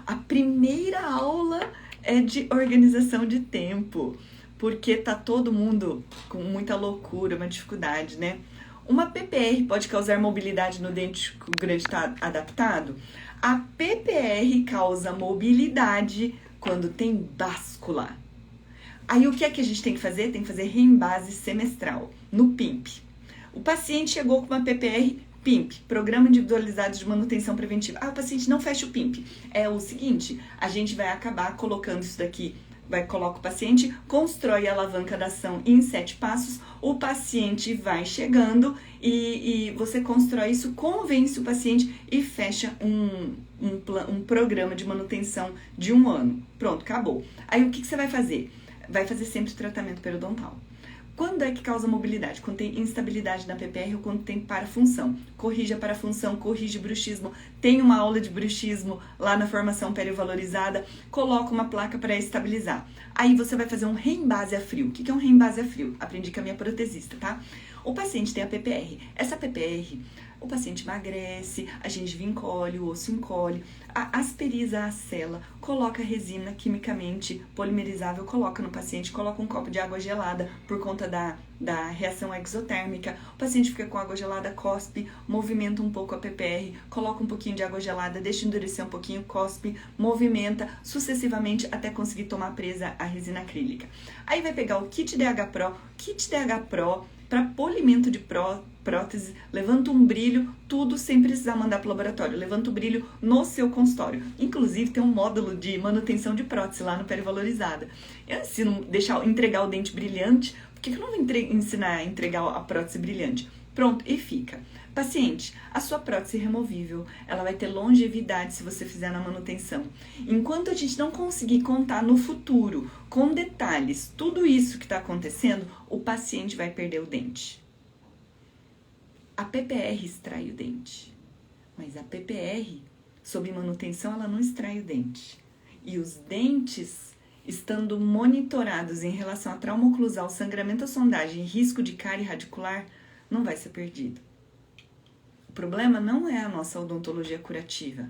A primeira aula é de organização de tempo. porque tá todo mundo com muita loucura, uma dificuldade, né? Uma PPR pode causar mobilidade no dente que o grande está adaptado? A PPR causa mobilidade quando tem báscula. Aí o que é que a gente tem que fazer? Tem que fazer reembase semestral no PIMP. O paciente chegou com uma PPR PIMP, Programa Individualizado de Manutenção Preventiva. O paciente não fecha o PIMP. É o seguinte, a gente vai acabar colocando isso daqui, coloca o paciente, constrói a alavanca da ação em 7 passos, o paciente vai chegando e você constrói isso, convence o paciente e fecha um programa de manutenção de 1 ano. Pronto, acabou. Aí o que você vai fazer? Vai fazer sempre tratamento periodontal. Quando é que causa mobilidade? Quando tem instabilidade na PPR ou quando tem parafunção. Corrige a parafunção, corrige bruxismo. Tem uma aula de bruxismo lá na formação periovalorizada. Coloca uma placa para estabilizar. Aí você vai fazer um reembase a frio. O que é um reembase a frio? Aprendi com a minha protesista, tá? O paciente tem a PPR. Essa PPR, o paciente emagrece, a gengiva encolhe, o osso encolhe, asperiza a cela, coloca resina quimicamente polimerizável, coloca no paciente, coloca um copo de água gelada por conta da reação exotérmica. O paciente fica com água gelada, cospe, movimenta um pouco a PPR, coloca um pouquinho de água gelada, deixa endurecer um pouquinho, cospe, movimenta sucessivamente até conseguir tomar presa a resina acrílica. Aí vai pegar o kit DH Pro para polimento de prótese, levanta um brilho, tudo sem precisar mandar para o laboratório, levanta o brilho no seu consultório. Inclusive tem um módulo de manutenção de prótese lá no Perivalorizada. Eu ensino entregar o dente brilhante, por que eu não vou ensinar a entregar a prótese brilhante? Pronto, e fica. Paciente, a sua prótese removível, ela vai ter longevidade se você fizer na manutenção. Enquanto a gente não conseguir contar no futuro, com detalhes, tudo isso que está acontecendo, o paciente vai perder o dente. A PPR extrai o dente, mas a PPR, sob manutenção, ela não extrai o dente. E os dentes, estando monitorados em relação a trauma oclusal, sangramento à sondagem e risco de cárie radicular, não vai ser perdido. O problema não é a nossa odontologia curativa.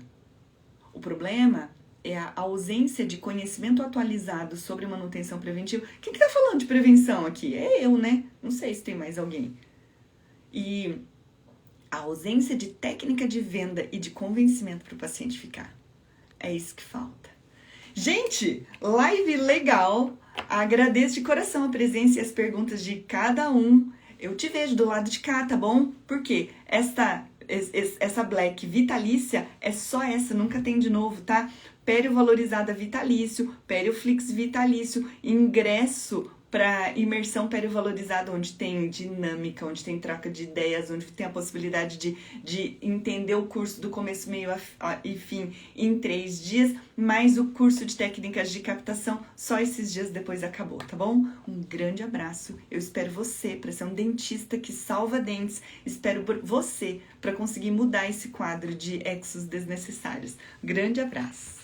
O problema é a ausência de conhecimento atualizado sobre manutenção preventiva. Quem que tá falando de prevenção aqui? É eu, né? Não sei se tem mais alguém. E a ausência de técnica de venda e de convencimento para o paciente ficar. É isso que falta. Gente, live legal. Agradeço de coração a presença e as perguntas de cada um. Eu te vejo do lado de cá, tá bom? Porque essa Black vitalícia é só essa, nunca tem de novo, tá? Periovalorizada vitalício, Perioflix vitalício, ingresso para imersão periovalorizada, onde tem dinâmica, onde tem troca de ideias, onde tem a possibilidade de entender o curso do começo, meio e fim em 3 dias, mais o curso de técnicas de captação, só esses dias depois acabou, tá bom? Um grande abraço, eu espero você para ser um dentista que salva dentes, espero você para conseguir mudar esse quadro de exos desnecessários. Grande abraço!